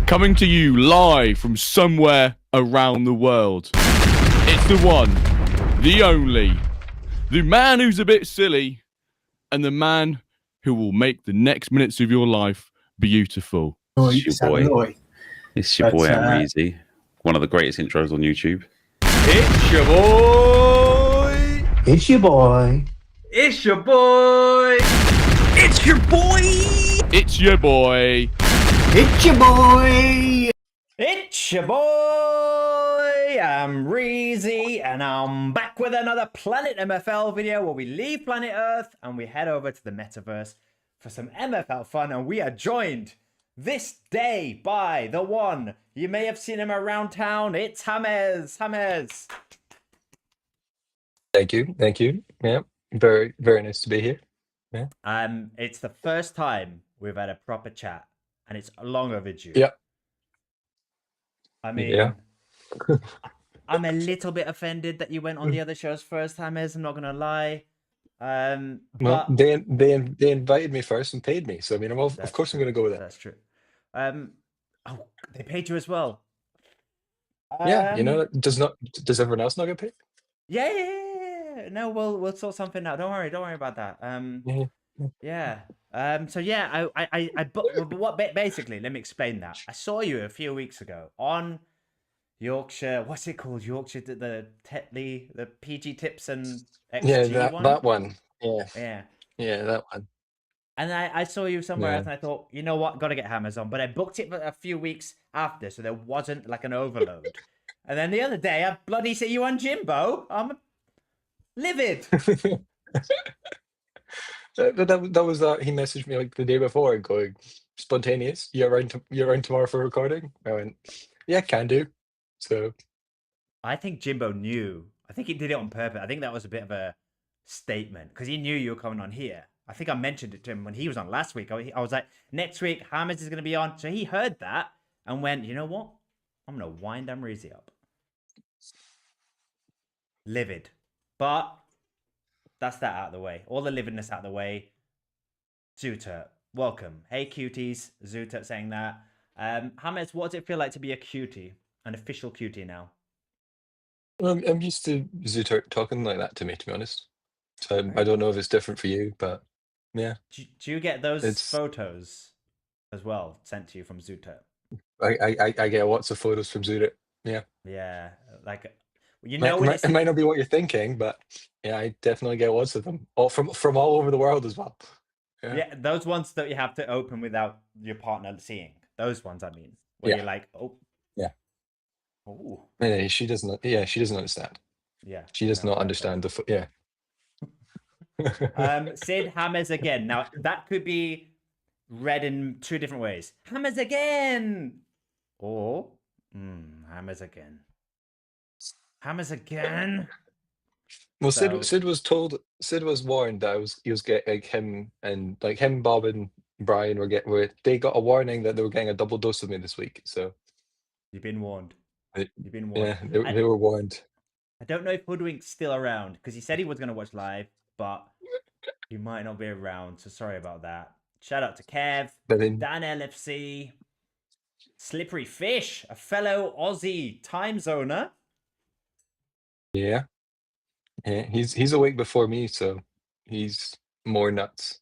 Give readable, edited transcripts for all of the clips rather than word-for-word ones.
Coming to you live from somewhere around the world. It's the one, the only, the man who's a bit silly, and the man who will make the next minutes of your life beautiful. It's your boy. It's your boy Amreezy, one of the greatest intros on YouTube. It's your boy. It's your boy. It's your boy. It's your boy. It's your boy. It's your boy. It's your boy, Amreezy, and I'm back with another Planet MFL video where we leave planet Earth and we head over to the metaverse for some MFL fun. And we are joined this day by the one. You may have seen him around town. It's Hamez. Hamez. Thank you. Yeah, very nice to be here. Yeah. It's the first time we've had a proper chat, and it's long overdue. Yeah. I mean, yeah. I'm a little bit offended that you went on the other shows first, Hamez. I'm not gonna lie. Well, they invited me first and paid me, so I mean, of course I'm gonna go with it. That's true. Oh, they paid you as well. Yeah, you know, does everyone else not get paid? Yeah. No, we'll sort something out. Don't worry about that. Yeah. So yeah, basically, let me explain that. I saw you a few weeks ago on Yorkshire. What's it called? Yorkshire, the Tetley, the PG Tips and XG that one. Yeah, that one. And I saw you somewhere else, and I thought, you know what, gotta get Hamez on. But I booked it for a few weeks after, so there wasn't like an overload. And then the other day, I bloody see you on Jimbo. I'm livid. That was he messaged me like the day before going, spontaneous, you're around tomorrow for recording? I went, yeah, can do. So I think Jimbo knew. I think he did it on purpose. I think that was a bit of a statement because he knew you were coming on here. I think I mentioned it to him when he was on last week. I was like, next week Hamez is going to be on. So he heard that and went, you know what? I'm going to wind Amreezy up. Livid. But that's that out of the way. All the lividness out of the way. Zootert, welcome. Hey, cuties. Zootert saying that. Hamez, what does it feel like to be a cutie? An official cutie now? I'm used to Zootert talking like that to me, to be honest. So I don't know if it's different for you, but yeah. Do you get those photos as well sent to you from Zootert? I get lots of photos from Zootert. Yeah. Yeah, like you know, it might not be what you're thinking, but yeah, I definitely get lots of them, all from all over the world as well. Yeah, those ones that you have to open without your partner seeing. Those ones, I mean, where you're like, oh, yeah, oh, yeah, she doesn't. Yeah, she doesn't understand. Yeah, she does not understand the. Yeah. Sid Hamez again. Now that could be read in two different ways. Hamez again, or Hamez again. Hamez again. Well, Sid was warned that he was getting him, Bob and Brian they got a warning that they were getting a double dose of me this week. So you've been warned. You've been warned. Yeah, they were warned. I don't know if Hoodwink's still around because he said he was going to watch live, but he might not be around. So sorry about that. Shout out to Kev, Dan LFC, Slippery Fish, a fellow Aussie time zoner. Yeah, he's awake before me, so he's more nuts.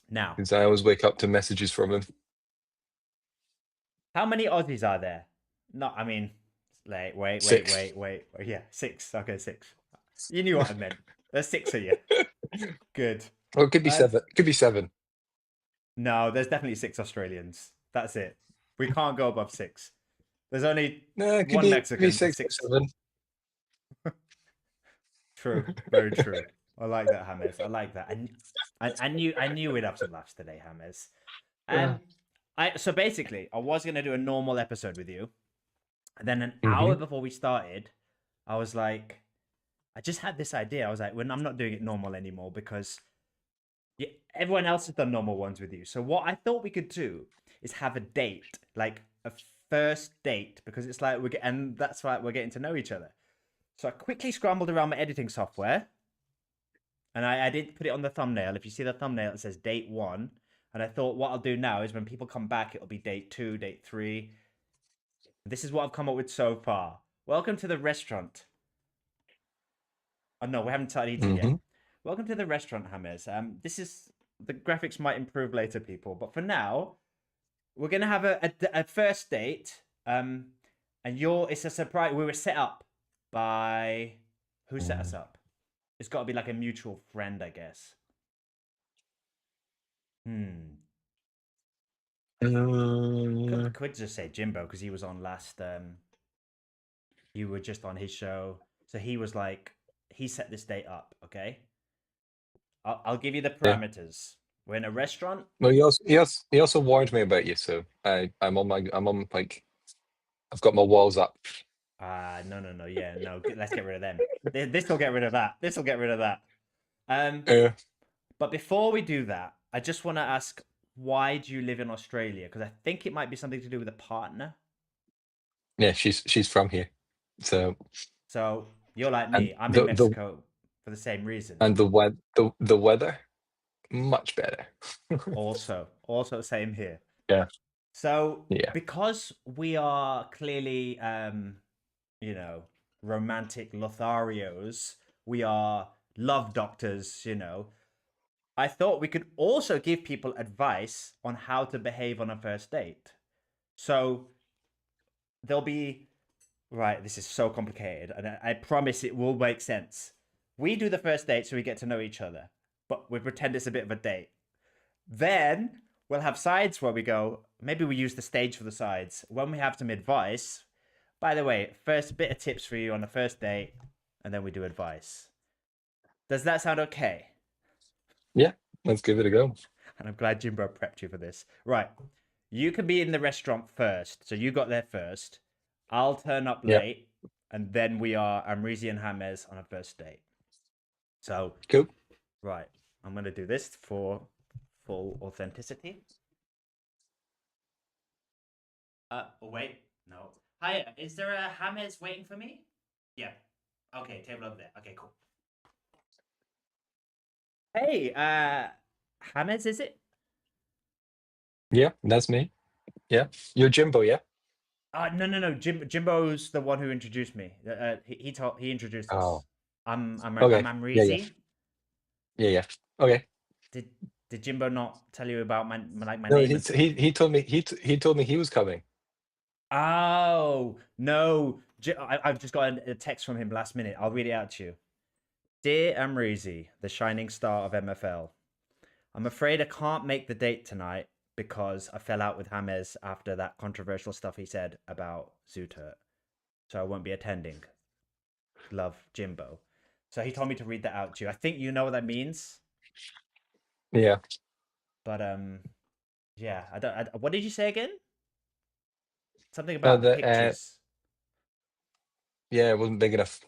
Now, because I always wake up to messages from him. How many Aussies are there? No, I mean, like, wait. Yeah, 6. Okay, 6. You knew what I meant. There's 6 of you. Good. Well, it could be 7. It could be 7. No, there's definitely 6 Australians. That's it. We can't go above 6. There's only one Mexican. Could be 6 or 7. True, very true. I like that, Hamez. I like that. I knew we'd have some laughs today, Hamez. So basically, I was gonna do a normal episode with you, and then an hour before we started, I was like, I just had this idea. I was like, when I'm not doing it normal anymore because everyone else has done normal ones with you. So what I thought we could do is have a date, like a first date, because it's like and that's why we're getting to know each other. So I quickly scrambled around my editing software, and I did put it on the thumbnail. If you see the thumbnail, it says date 1. And I thought what I'll do now is when people come back, it'll be date 2, date 3. This is what I've come up with so far. Welcome to the restaurant. Oh no, we haven't started eating yet. Welcome to the restaurant, Hamez. This is the graphics might improve later, people, but for now, we're gonna have a first date. And it's a surprise. We were set up by who set us up? It's got to be like a mutual friend, I guess. Could just say Jimbo because he was on last. You were just on his show, so he was like he set this date up. Okay, I'll give you the parameters. We're in a restaurant. Well, he also warned me about you, so I'm on like I've got my walls up. No, yeah, no. Let's get rid of them. This will get rid of that. This will get rid of that. But before we do that, I just want to ask, why do you live in Australia? Because I think it might be something to do with a partner. Yeah, she's from here, so you're like me. I'm in Mexico for the same reason. And the weather, much better. also same here. Yeah. So because we are clearly romantic Lotharios, we are love doctors, I thought we could also give people advice on how to behave on a first date. So there'll be, right, this is so complicated, and I promise it will make sense. We do the first date so we get to know each other, but we pretend it's a bit of a date. Then we'll have sides where we go, maybe we use the stage for the sides. When we have some advice, by the way, first bit of tips for you on the first date, and then we do advice. Does that sound okay? Yeah, let's give it a go. And I'm glad Jimbo prepped you for this. Right. You can be in the restaurant first. So you got there first. I'll turn up late. And then we are Amreezy and Hamez on a first date. So, cool. Right. I'm going to do this for full authenticity. Wait. No. Hi, is there a Hamez waiting for me? Yeah. Okay, table over there. Okay, cool. Hey, Hamez, is it? Yeah, that's me. Yeah, you're Jimbo, yeah? No. Jimbo's the one who introduced me. He introduced us. Oh. I'm Okay. Amreezy. Yeah. Okay. Did Jimbo not tell you about my name? No, he told me he was coming. Oh no! I've just got a text from him last minute. I'll read it out to you. Dear Amreezy, the shining star of MFL, I'm afraid I can't make the date tonight because I fell out with Hamez after that controversial stuff he said about Zootert. So I won't be attending. Love, Jimbo. So he told me to read that out to you. I think you know what that means. Yeah. But yeah. What did you say again? Something about the pictures. Yeah, it wasn't big enough.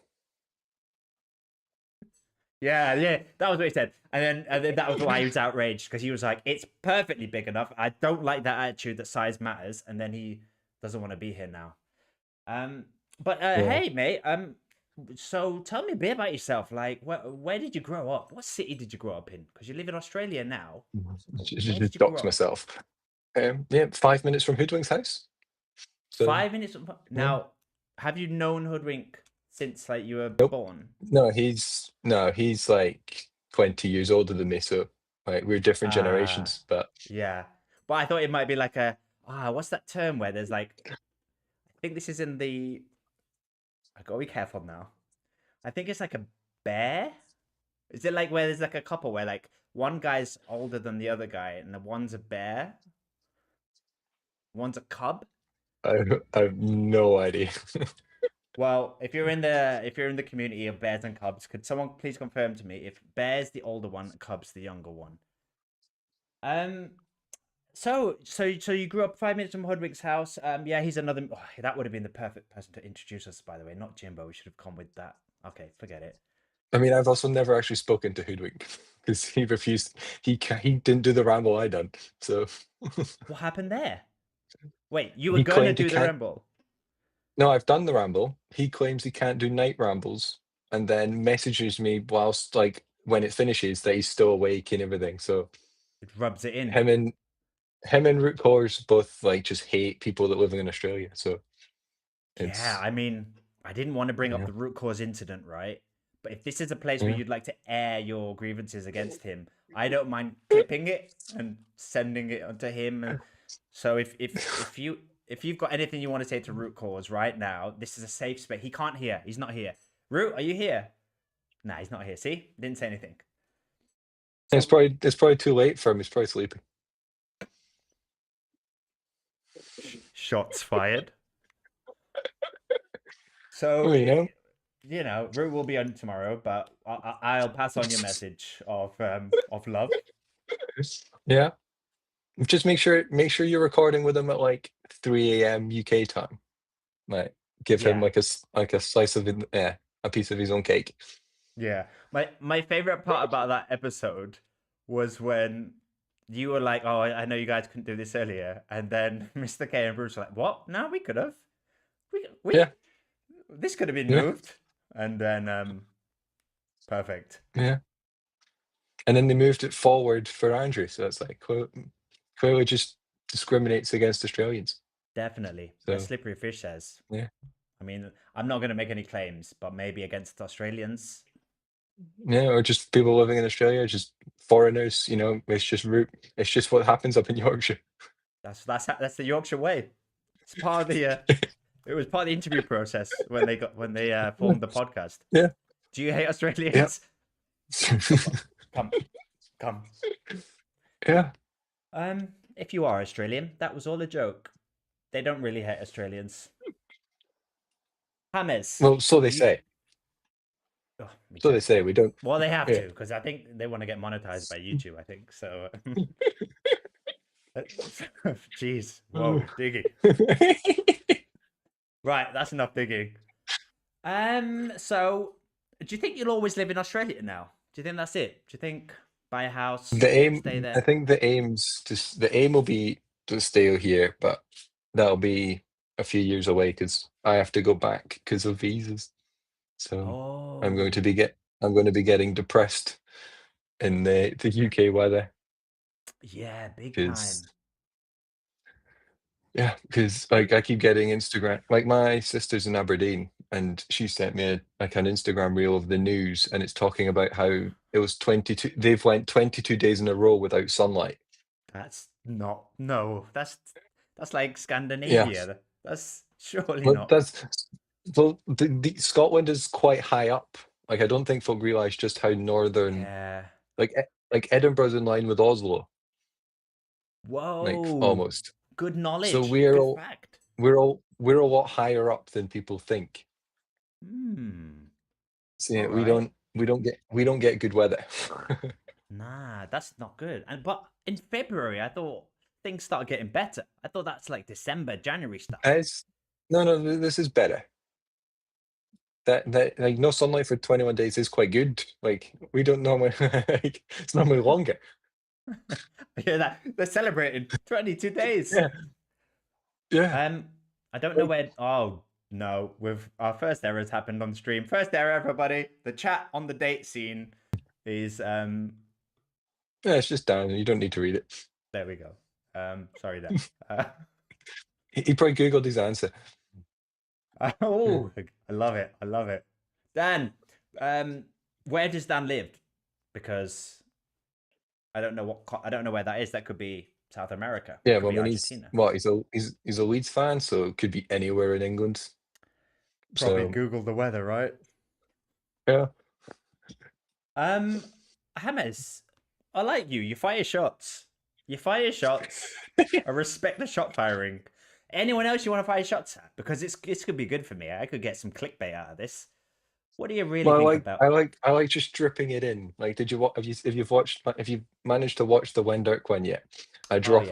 Yeah, that was what he said. And then that was why he was outraged, because he was like, it's perfectly big enough. I don't like that attitude that size matters. And then he doesn't want to be here now. Hey, mate. So tell me a bit about yourself. Like, where did you grow up? What city did you grow up in? Because you live in Australia now. Just doxed myself. 5 minutes from Hoodwink's house. So, 5 minutes. Now, have you known Hoodwink since like you were born? No, he's like 20 years older than me, so like we're different generations. But yeah, but I thought it might be like what's that term where there's like, I think this is in the. I gotta be careful now. I think it's like a bear. Is it like where there's like a couple where like one guy's older than the other guy and the one's a bear, one's a cub? I have no idea. Well, if you're in the community of bears and cubs, could someone please confirm to me if bear's the older one, cub's the younger one? So you grew up 5 minutes from Hoodwink's house. Yeah, he's another. Oh, that would have been the perfect person to introduce us, by the way. Not Jimbo. We should have gone with that. Okay, forget it. I mean, I've also never actually spoken to Hoodwink because he refused. He didn't do the ramble I done. So what happened there? Wait, you were going to do the ramble? No, I've done the ramble. He claims he can't do night rambles, and then messages me whilst like when it finishes that he's still awake and everything. So It rubs it in. him and Root Cores both like just hate people that live in Australia. So Yeah, I mean, I didn't want to bring up yeah. the root cause incident, right? But if this is a place where Yeah. you'd like to air your grievances against him, I don't mind clipping it and sending it onto him. And so if you've got anything you want to say to root cause right now, this is a safe space. He can't hear. He's not here. Root, are you here? Nah, he's not here. See, didn't say anything. It's probably too late for him. He's probably sleeping. Shots fired. So Well, you know, Root will be on tomorrow, but I'll pass on your message of love. Yeah. Just make sure you're recording with him at like 3 a.m. UK time. Like give him Yeah. like a slice of a piece of his own cake. Yeah. My favorite part about that episode was when you were like, "Oh, I know you guys couldn't do this earlier," and then Mr. K and Bruce were like, "What? No, we could have. We Yeah. This could have been Yeah. moved." And then perfect. Yeah. And then they moved it forward for Andrew, so it's like clearly just discriminates against Australians. Definitely. So, As Slippery Fish says. yeah. I mean, I'm not going to make any claims, but maybe against Australians. Yeah, or just people living in Australia, just foreigners, it's just what happens up in Yorkshire. That's the Yorkshire way. It's part of the it was part of the interview process when they formed the podcast. Yeah. Do you hate Australians? Come. Yeah. If you are Australian, that was all a joke. They don't really hate Australians. Hamez. Well, so they say. Oh, So they say. We don't. Well, they have Yeah. to, because I think they want to get monetized by YouTube, I think. So jeez. Whoa, digging. Right, that's enough digging. So do you think you'll always live in Australia now? Do you think that's it? Do you think buy a house, stay there? I think the aim will be to stay here, but that'll be a few years away because I have to go back because of visas. So I'm going to be getting depressed in the UK weather. Yeah, big time. Yeah, because like I keep getting Instagram. Like my sister's in Aberdeen, and she sent me an Instagram reel of the news, and it's talking about how it was 22. They've went 22 days in a row without sunlight. That's not That's like Scandinavia. Yeah. That's surely But not. the Scotland is quite high up. Like I don't think folk realise just how northern. Yeah. Like Edinburgh's in line with Oslo. Whoa. Like almost. Good knowledge. So Good fact. we're a lot higher up than people think. So yeah, Alright. we don't get good weather. Nah, that's not good. But in February, I thought things started getting better. I thought that's like December, January stuff. No, this is better. That like no sunlight for 21 days is quite good. Like we don't normally like it's normally longer. Yeah, they're celebrating 22 days. Yeah. I don't know where. Oh no, with our first error has happened on stream. First error, everybody. The chat on the date scene is Yeah, it's just down. You don't need to read it. There we go. Sorry there. He probably googled his answer. Oh, I love it. I love it. Dan, where does Dan live? Because I don't know where that is. That could be South America. Yeah, Could well, be I mean, Argentina. he's a Leeds fan, so it could be anywhere in England. Probably So Google the weather, right? yeah. Hamez, I like you. You fire shots. I respect the shot firing. Anyone else you want to fire shots at? Because this could be good for me. I could get some clickbait out of this. What do you really think about? I like just dripping it in. Like, did you if you've managed to watch the Wendirk one yet? I drop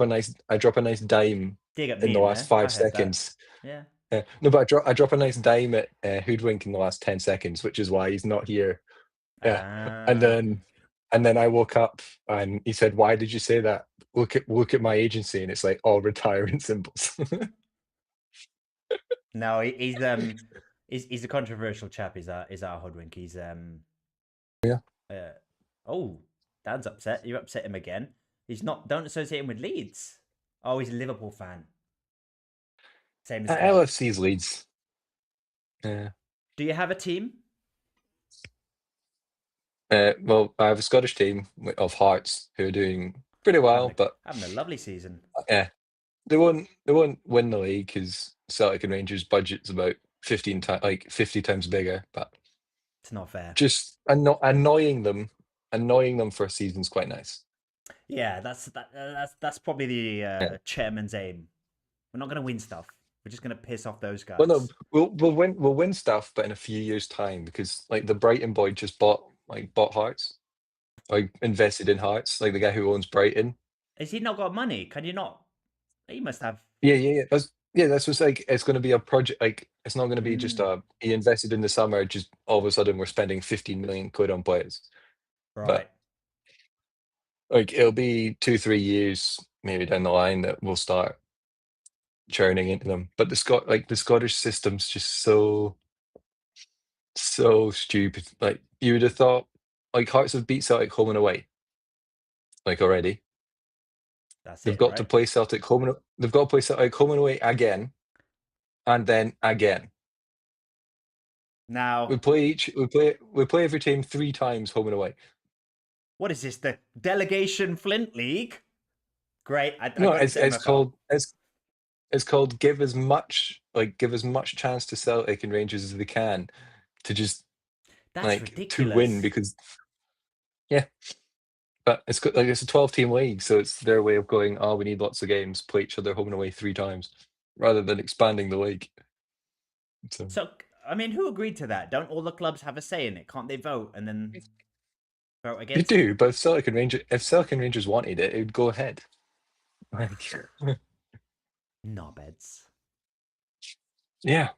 a nice dime Dig at in me the last 5 seconds. Yeah. No, but I drop a nice dime at Hoodwink in the last 10 seconds, which is why he's not here. Yeah, and then I woke up and he said, "Why did you say that? Look at my agency," and it's like all retirement symbols. No, he's a controversial chap. He's our Hoodwink. He's Yeah. Oh, Dan's upset. You upset him again. He's not. Don't associate him with Leeds. Oh, he's a Liverpool fan. Same as me. LFC's Leeds. Yeah. Do you have a team? Well, I have a Scottish team of Hearts who are doing pretty well, but having a lovely season. yeah, they won't win the league because Celtic and Rangers' budget's about 50 times bigger. But it's not fair. Just annoying them for a season's quite nice. Yeah, that's probably the chairman's aim. We're not going to win stuff. We're just going to piss off those guys. Well, no, we'll win stuff, but in a few years' time, because like the Brighton boy just bought Hearts, like invested in Hearts, like the guy who owns Brighton. Has he not got money? Can you not? He must have. Yeah. That's what's like. It's going to be a project. Like it's not going to be just he invested in the summer. Just all of a sudden we're spending 15 million quid on players. Right. But, like it'll be 2-3 years maybe down the line that we'll start churning into them. But the Scottish system's just so stupid. Like you would have thought, like Hearts have beat Celtic home and away, like already. They've got to play Celtic home and they've got to play Celtic home and away again, and then again. Now we play every team 3 times home and away. What is this? The Delegation Flint League? Great. It's called give as much chance to Celtic and Rangers as they can to just ridiculous. to win because but it's a 12-team league, so it's their way of going, we need lots of games, play each other home and away 3 times rather than expanding the league. So I mean, who agreed to that? Don't all the clubs have a say in it? Can't they vote and then vote against They do, but if Celtic and Rangers wanted it, it would go ahead. Knobheads. Yeah.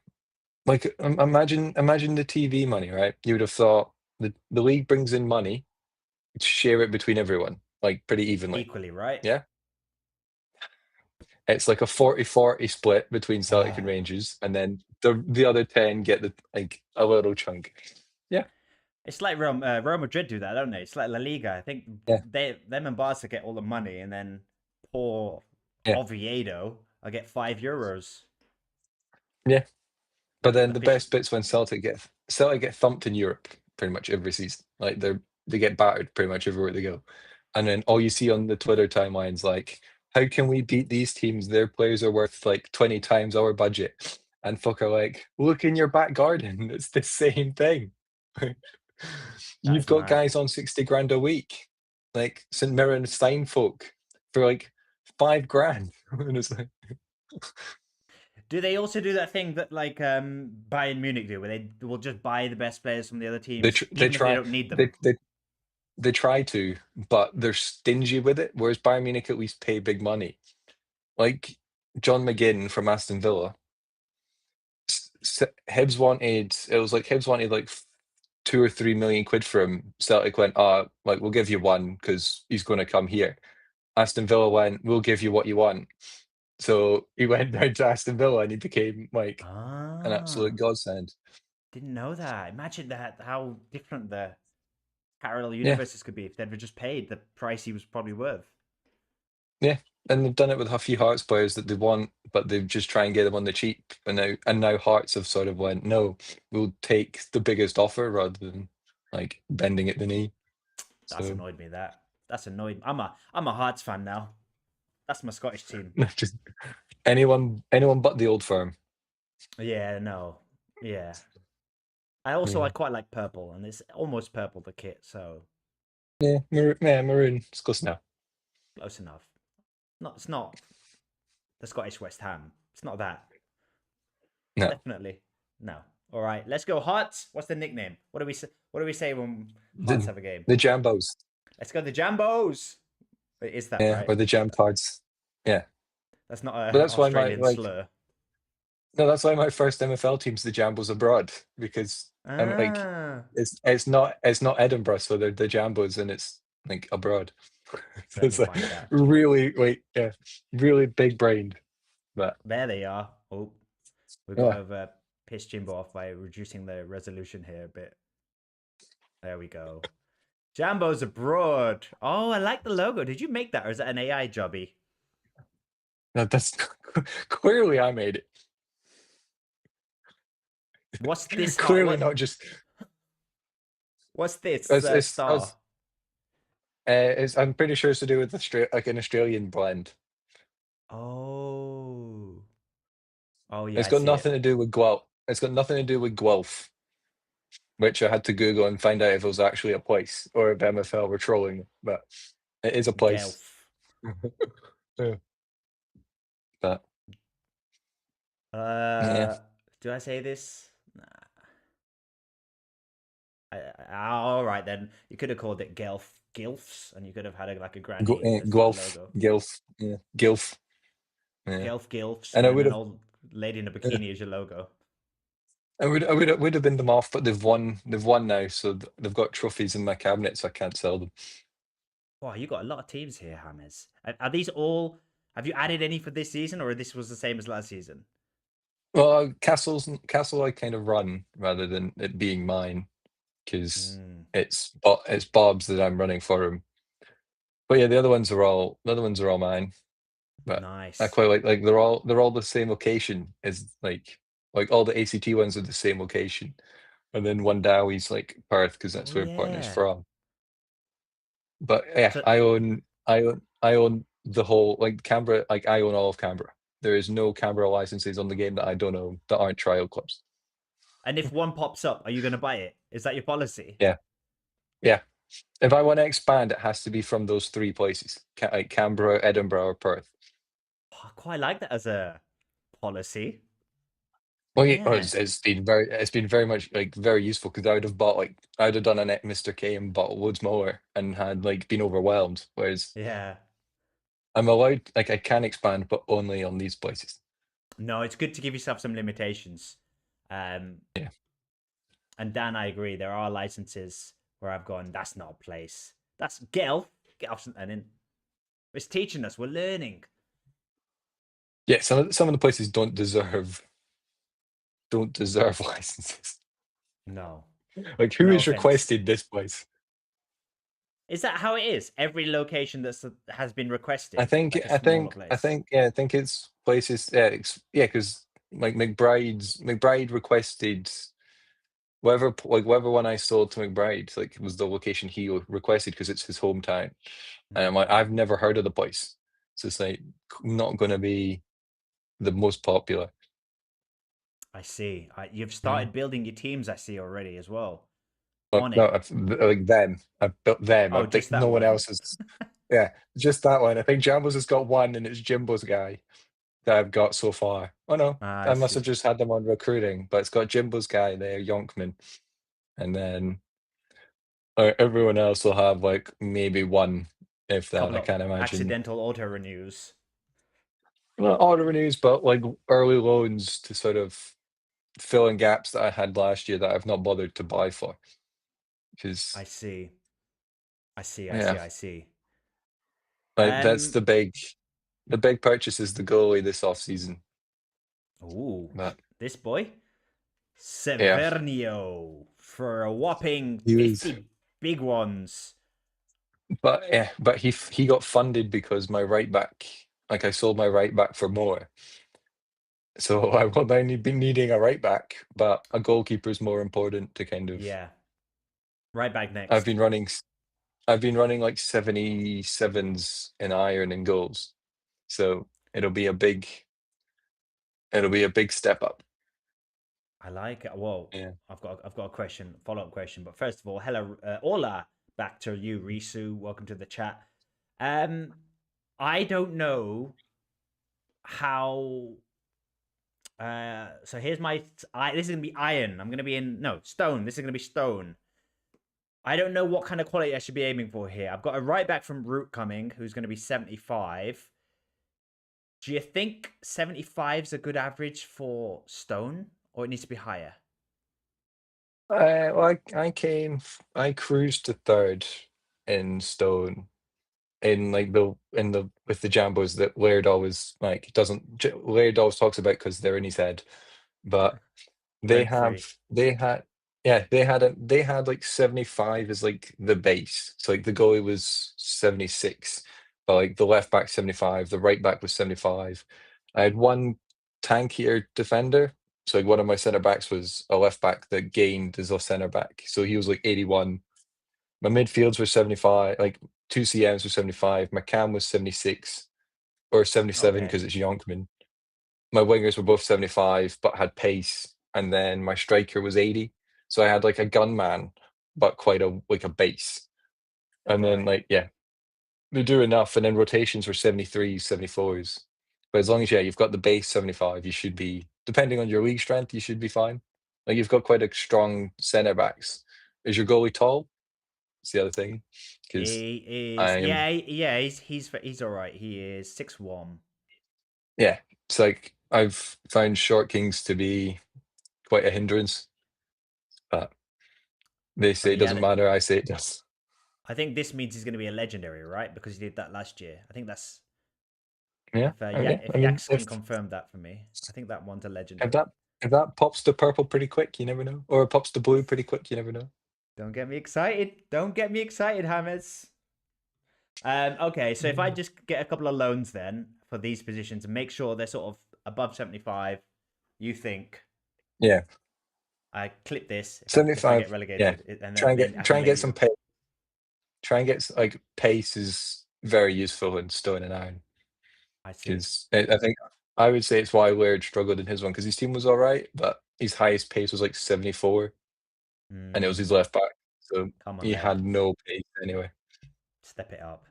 Like imagine the TV money, right? You would have thought the league brings in money, share it between everyone, like pretty evenly. Equally, right? Yeah. It's like a 40-40 split between Celtic and Rangers, and then the other 10 get a little chunk. Yeah. It's like Real Madrid do that, don't they? It's like La Liga. I think them and Barca get all the money, and then poor Oviedo I get €5. Yeah. But then the best bit's when Celtic get thumped in Europe pretty much every season. Like they get battered pretty much everywhere they go. And then all you see on the Twitter timelines like, how can we beat these teams? Their players are worth like 20 times our budget. And folk are like, look in your back garden. It's the same thing. You've got guys on 60 grand a week, like St Mirren Stein folk for like 5 grand. And it's like, do they also do that thing that like Bayern Munich do, where they will just buy the best players from the other teams, even if they don't need them? They try to, but they're stingy with it. Whereas Bayern Munich at least pay big money. Like John McGinn from Aston Villa, Hibs wanted like 2 or 3 million quid for him. Celtic went, we'll give you 1 because he's going to come here. Aston Villa went, we'll give you what you want. So he went down to Aston Villa and he became like an absolute godsend. Didn't know that. Imagine that, how different the parallel universes could be if they'd just paid the price he was probably worth. Yeah, and they've done it with a few Hearts players that they want, but they just try and get them on the cheap. And now Hearts have sort of went, no, we'll take the biggest offer rather than like bending at the knee. That's annoyed me. That's annoyed. I'm a Hearts fan now. That's my Scottish team. Just anyone but the old firm. Yeah, no. Yeah. I quite like purple, and it's almost purple, the kit, so. Yeah, maroon. It's close enough. Close enough. It's not the Scottish West Ham. It's not that. No. Definitely. No. All right, let's go Hearts. What's the nickname? What do we say when Hearts have a game? The Jambos. Let's go the Jambos. Is that right? Or the Jam Cards. Yeah. That's not an Australian slur. No, that's why my first MFL team's the Jambos abroad, because it's not Edinburgh, so they're the Jambos and it's like abroad. So it's like really big brained. But there they are. Oh, we've got to piss Jimbo off by reducing the resolution here a bit. There we go. Jambo's abroad. Oh, I like the logo. Did you make that, or is that an AI jobby? That's clearly I made it. What's this? Clearly not just. What's this It's, star? I'm pretty sure it's to do with like an Australian blend. Oh. Oh yeah, It's I got see it. nothing to do with Guelph. It's got nothing to do with Guelph, which I had to Google and find out if it was actually a place or if MFL were trolling. But it is a place. Guelph. Yeah. But yeah, Do I say this? Nah. All right then. You could have called it Gilfs, and you could have had like a granny as the Guelph, logo. Guelph, yeah, Guelph. Yeah. Gilfs, And and I then would an have, old lady in a bikini as your logo. would have been them off, but they've won. They've won now, so they've got trophies in my cabinet, so I can't sell them. Wow, you got a lot of teams here, Hamez. Are these all? Have you added any for this season, or this was the same as last season? Well, Castle I kind of run rather than it being mine because it's Bob's that I'm running for him. But yeah, the other ones are all mine. But Nice. I quite like they're all the same location as like all the ACT ones are the same location, and then one Dowie's like Perth because that's Oh where partner's yeah. from. But yeah, So, I own the whole like Canberra. Like I own all of Canberra. There is no Canberra licenses on the game that I don't own that aren't trial clubs. and if one pops up, are you going to buy it? Is that your policy? Yeah, yeah. If I want to expand, it has to be from those three places, like Canberra, Edinburgh, or Perth. Oh, I quite like that as a policy. Well, yeah, Yeah. it's been very much like very useful because I would have bought like I would have done a net Mr. K and bought loads more and had like been overwhelmed. Whereas Yeah. I'm allowed like I can expand, but only on these places. No, it's good to give yourself some limitations. Yeah. And Dan, I agree. There are licenses where I've gone, that's not a place. That's get off something in. It's teaching us. We're learning. Yeah, some of the places don't deserve licenses. No. Like who No has offense. requested this place? Is that how it is? Every location that has been requested. I think like a I smaller think place. I think yeah I think it's places yeah because like McBride requested whatever one I sold to McBride like was the location he requested because it's his hometown, and I'm like I've never heard of the place, so it's like not going to be the most popular. I see. You've started building your teams. I see already as well. But On no, it. like them. I've built them. Oh, I think just that no one one. else has. Yeah, just that one. I think Jambos has got one, and it's Jimbo's guy that I've got so far. Oh no, I I must see. have just had them on recruiting, but it's got Jimbo's guy there, Yonkman, and then everyone else will have like maybe one, if that. Couple I of can't imagine. accidental auto renews. Not auto renews, but like early loans to sort of fill in gaps that I had last year that I've not bothered to buy for. Because I see. I see. like that's the big purchase is the goalie this off season. Ooh, But this boy, Severnio, for a whopping 50 big ones. But yeah, but he got funded because my right back, like I sold my right back for more. So I will now be needing a right back, but a goalkeeper is more important to kind of. Yeah. Right back next. I've been running like 77s in iron and goals, so it'll be a big step up. I like it. Whoa. Yeah. I've got a question, follow-up question. But first of all, hello, hola, back to you, Risu. Welcome to the chat. I don't know how. So here's my. This is gonna be iron. I'm gonna be in stone. This is gonna be stone. I don't know what kind of quality I should be aiming for here. I've got a right back from Root coming, who's going to be 75. Do you think 75 is a good average for stone, or it needs to be higher? Well, I cruised to third in stone in like with the jambos that Laird always like Laird always talks about because they're in his head, but they Rent free. Yeah, they had like 75 as like the base. So like the goalie was 76, but like the left back 75, the right back was 75. I had one tankier defender. So like one of my centre backs was a left back that gained as a centre back. So he was like 81. My midfields were 75, like two CMs were 75. My cam was 76 or 77 Okay. because it's Yonkman. My wingers were both 75, but had pace, and then my striker was 80. So I had like a gunman, but quite a base. And then Right. they do enough, and then rotations were 73s, 74s. But as long as you've got the base 75, you should be, depending on your league strength, you should be fine. Like you've got quite a strong centre backs. Is your goalie tall? That's the other thing. Because He is. I am, Yeah. He's all right. He is 6'1". yeah. It's like I've found short kings to be quite a hindrance, but they say But it yeah, doesn't matter. I say it does. I think this means he's going to be a legendary, right? Because he did that last year. I think that's Yeah, if I mean, Yax can confirm that for me. I think that one's a if legendary. that if that pops to purple pretty quick, you never know, or it pops to blue pretty quick, you never know. Don't get me excited. Don't get me excited, Hamez. Okay, so if I just get a couple of loans then for these positions and make sure they're sort of above 75, you think Yeah, I clip this if I 75. get Yeah, relegated, and try and then I get can lay some you. pace. Try and get like pace is very useful in stone and iron I see. because I think I would say it's why Laird struggled in his one because his team was all right, but his highest pace was like 74, and it was his left back, so Come on, he Laird. had no pace anyway. Step it up.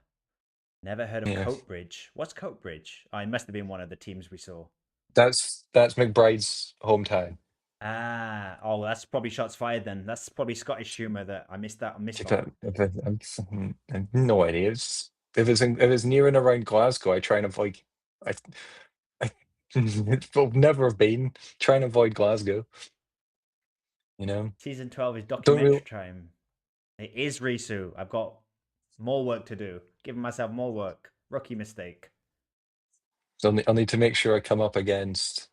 Never heard of Yeah, Coatbridge. What's Coatbridge? Oh, it must have been one of the teams we saw. that's McBride's hometown. Ah, oh, that's probably shots fired then. That's probably Scottish humour that I missed that. I missed If on. I've no idea. If it's near and around Glasgow, I try and avoid. I I will never have been. Try and avoid Glasgow. You know, Season 12 is don't documentary real. time. It is Risu. I've got more work to do. Giving myself more work. Rookie mistake. So I'll need to make sure I come up against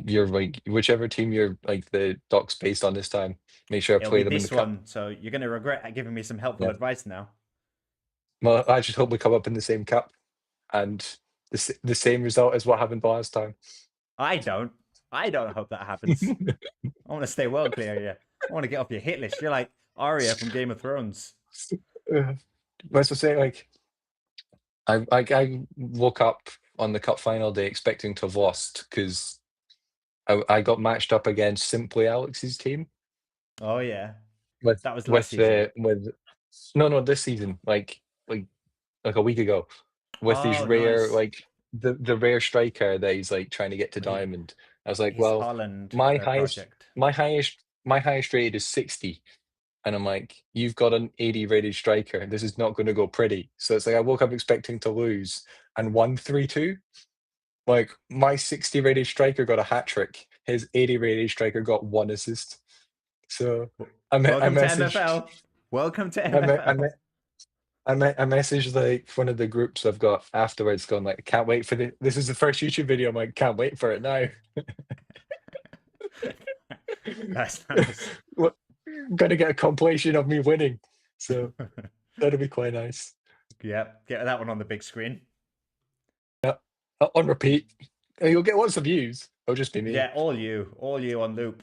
your like whichever team you're like the doc's based on this time. Make sure I It'll be play them in the this cup. one, so you're going to regret giving me some helpful Yeah. advice now. Well, I just hope we come up in the same cup and the same result as what happened the last time. I don't. I don't hope that happens. I want to stay well clear here. I want to get off your hit list. You're like Arya from Game of Thrones. Let's just say like I woke up on the cup final day expecting to have lost because I got matched up against Simply Alex's team Oh yeah, with that was last season. with no this season like a week ago with these Oh rare nice. like the rare striker that he's like trying to get to He, diamond. I was like, his well, Holland my highest project. my highest my highest rated is 60. And I'm like, you've got an 80 rated striker. This is not going to go pretty. So it's like I woke up expecting to lose and won 3-2. Like my 60 rated striker got a hat trick. His 80 rated striker got one assist. So I Welcome to messaged MFL. Welcome to I me- I, me- MFL. I messaged like one of the groups I've got afterwards going like, can't wait for this is the first YouTube video. I'm like, can't wait for it now. That's nice. Well, gonna get a compilation of me winning. So that'll be quite nice. Yep, get that one on the big screen. On repeat. You'll get lots of views. It'll just be me. Yeah, all you on loop.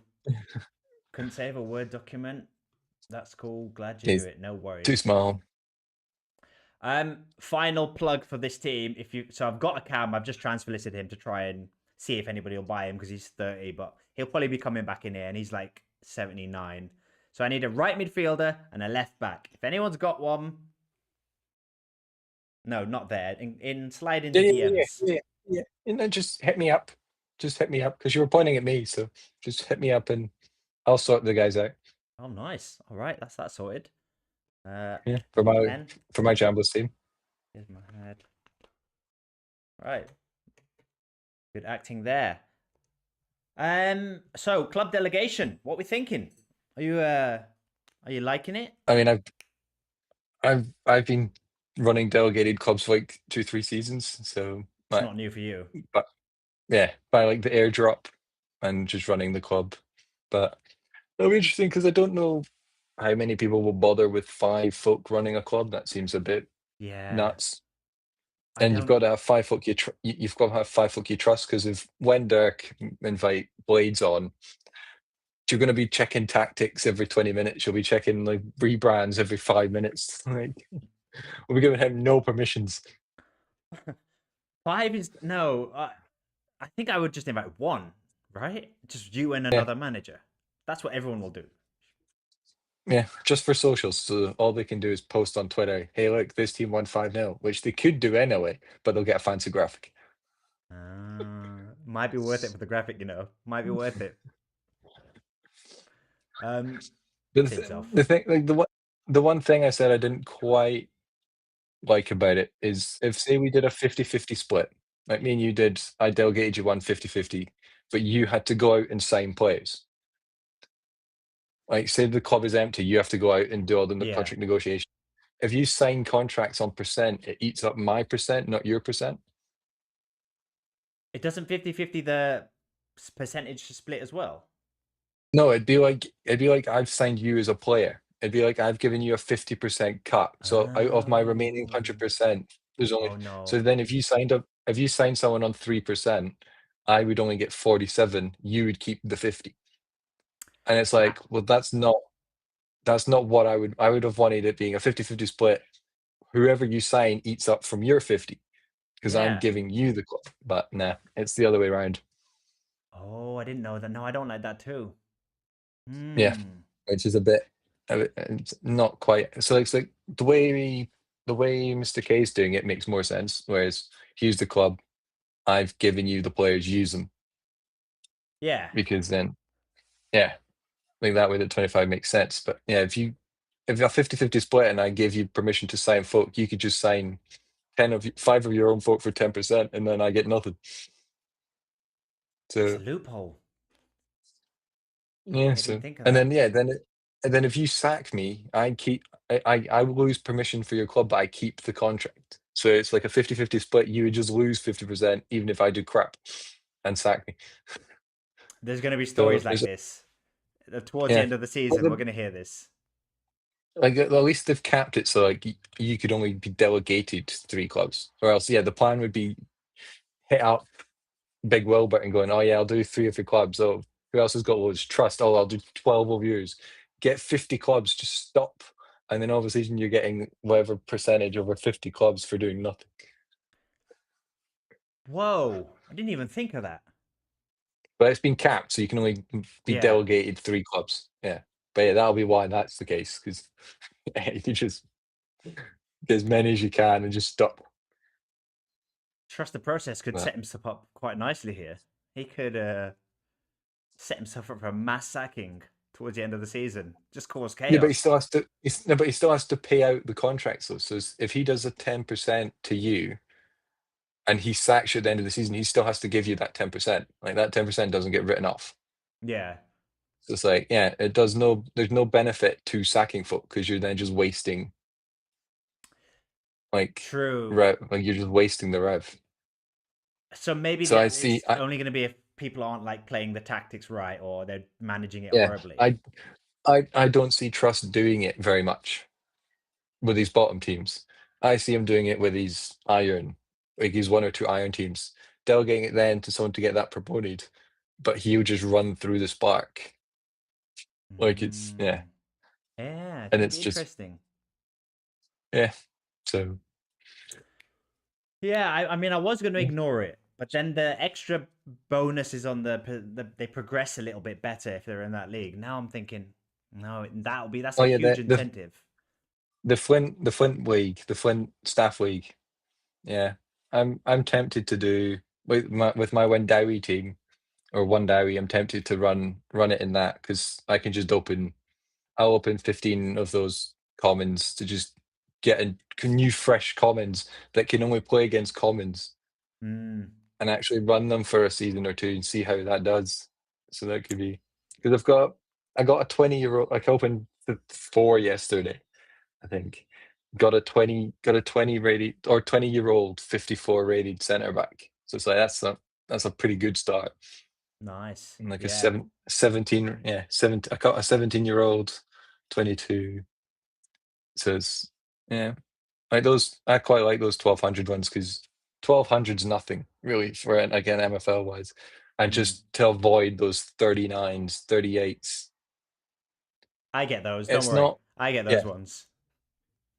Couldn't save a Word document. That's cool. Glad you He's do it. No worries. too small. Final plug for this team. So I've got a cam. I've just transfer listed him to try and see if anybody will buy him because he's 30, but he'll probably be coming back in here and he's like 79. So I need a right midfielder and a left back. If anyone's got one, no, not there. Slide into DMs. Yeah. And then just hit me up. Just hit me up because you were pointing at me. So just hit me up and I'll sort the guys out. Oh, nice. All right, that's that sorted. Yeah, for my Jamblers team. Here's my head. Right. Good acting there. So club delegation. What we thinking? Are you liking it? I mean, I've been running delegated clubs for like 2-3 seasons, so It's not new for you. But yeah, by like the airdrop and just running the club. But It'll be interesting because I don't know how many people will bother with 5 folk running a club. That seems a bit Yeah, nuts. I And you've don't. got to have 5 folk you've got to have 5 folk you trust, because if when Dirk invite Blades on, you're going to be checking tactics every 20 minutes. You'll be checking like rebrands every 5 minutes. Like, we'll be giving him no permissions. 5 is no. I think I would just invite one, right? Just you and Yeah. another manager. That's what everyone will do. Yeah, just for socials. So all they can do is post on Twitter, hey, look, this team won 5-0, which they could do anyway, but they'll get a fancy graphic. Might be worth it for the graphic, Might be worth it. But Tin's off. the thing, like the one thing I said I didn't quite like about it is, if say we did a 50-50 split, like me and you did, I delegated you one 50-50, but you had to go out and sign players. Like, say the club is empty, you have to go out and do all the Yeah. contract negotiation. If you sign contracts on percent, it eats up my percent, not your percent. It doesn't 50-50 the percentage split as well. No, it'd be like I've signed you as a player. It'd be like I've given you a 50% cut. So out of my remaining 100%, there's only Oh no. so then if you sign someone on 3%, I would only get 47, you would keep the 50. And it's like, well, that's not what I would have wanted it being a 50-50 split. Whoever you sign eats up from your 50, because I'm Yeah. giving you the club. But nah, it's the other way around. Oh, I didn't know that. No, I don't like that too. Yeah. Which is a bit, it's not quite. So it's like the way Mr. K is doing it makes more sense. Whereas here's the club, I've given you the players, use them, Yeah. because then, yeah, I think that way the 25 makes sense. But yeah, if you're a 50-50 split and I give you permission to sign folk, you could just sign 5 of your own folk for 10%, and then I get nothing. It's a So loophole. yeah, I didn't think of and that. then and then if you sack me, I will lose permission for your club, but I keep the contract. So it's like a 50-50 split. You would just lose 50%, even if I do crap and sack me. There's going to be So stories like this. Towards the yeah, end of the well, season, we're going to hear this. like at least they've capped it so like you could only be delegated 3 clubs, or else the plan would be hit up Big Wilbert and going, oh yeah, I'll do 3 of your clubs. Oh, who else has got loads? Trust. Oh, I'll do 12 of yours. Get 50 clubs, just stop. And then all of a sudden you're getting whatever percentage over 50 clubs for doing nothing. Whoa. I didn't even think of that. But it's been capped, so you can only be Yeah. delegated 3 clubs. Yeah. But yeah, that'll be why that's the case, because you just get as many as you can and just stop. Trust the process could Yeah. set himself up quite nicely here. He could set himself up for a mass sacking towards the end of the season. Just cause chaos. Yeah, but he still has to. But he still has to pay out the contracts though. So if he does a 10% to you, and he sacks you at the end of the season, he still has to give you that 10%. Like, that 10% doesn't get written off. Yeah. So it's like, yeah, there's no benefit to sacking folk, because you're then just wasting, like, True. like you're just wasting the rev. So maybe So it's only going to be if people aren't like playing the tactics right or they're managing it horribly. I don't see Trust doing it very much with these bottom teams. I see him doing it with these iron, like these 1 or 2 iron teams, delegating it then to someone to get that promoted, but he'll just run through the spark. Like, it's yeah. Yeah, it And could it's be just, interesting. yeah. So Yeah, I mean, I was going to ignore it, but then the extra bonuses on they progress a little bit better if they're in that league. Now I'm thinking, no, that's oh a yeah, huge incentive. the Flint League, the Flint Staff League. Yeah, I'm tempted to do with my Wendowie team, or Wandowie. I'm tempted to run it in that, because I can just I'll open 15 of those commons to just get a new fresh commons that can only play against commons, Mm. and actually run them for a season or 2 and see how that does. So that could be, because I got a 20-year-old. I opened 4 yesterday, I think. Got a 20 rated, or 20-year-old 54 rated centre back. So it's like, that's a pretty good start. Nice. I'm like Yeah. 17, I got a 17-year-old, 22. So it's, yeah, like those, I quite like those 1200 ones because 1200's nothing really for an, again, MFL wise. And Mm. just to avoid those 39s, 38s. I get those. Don't It's worry. not, I get yeah, those ones.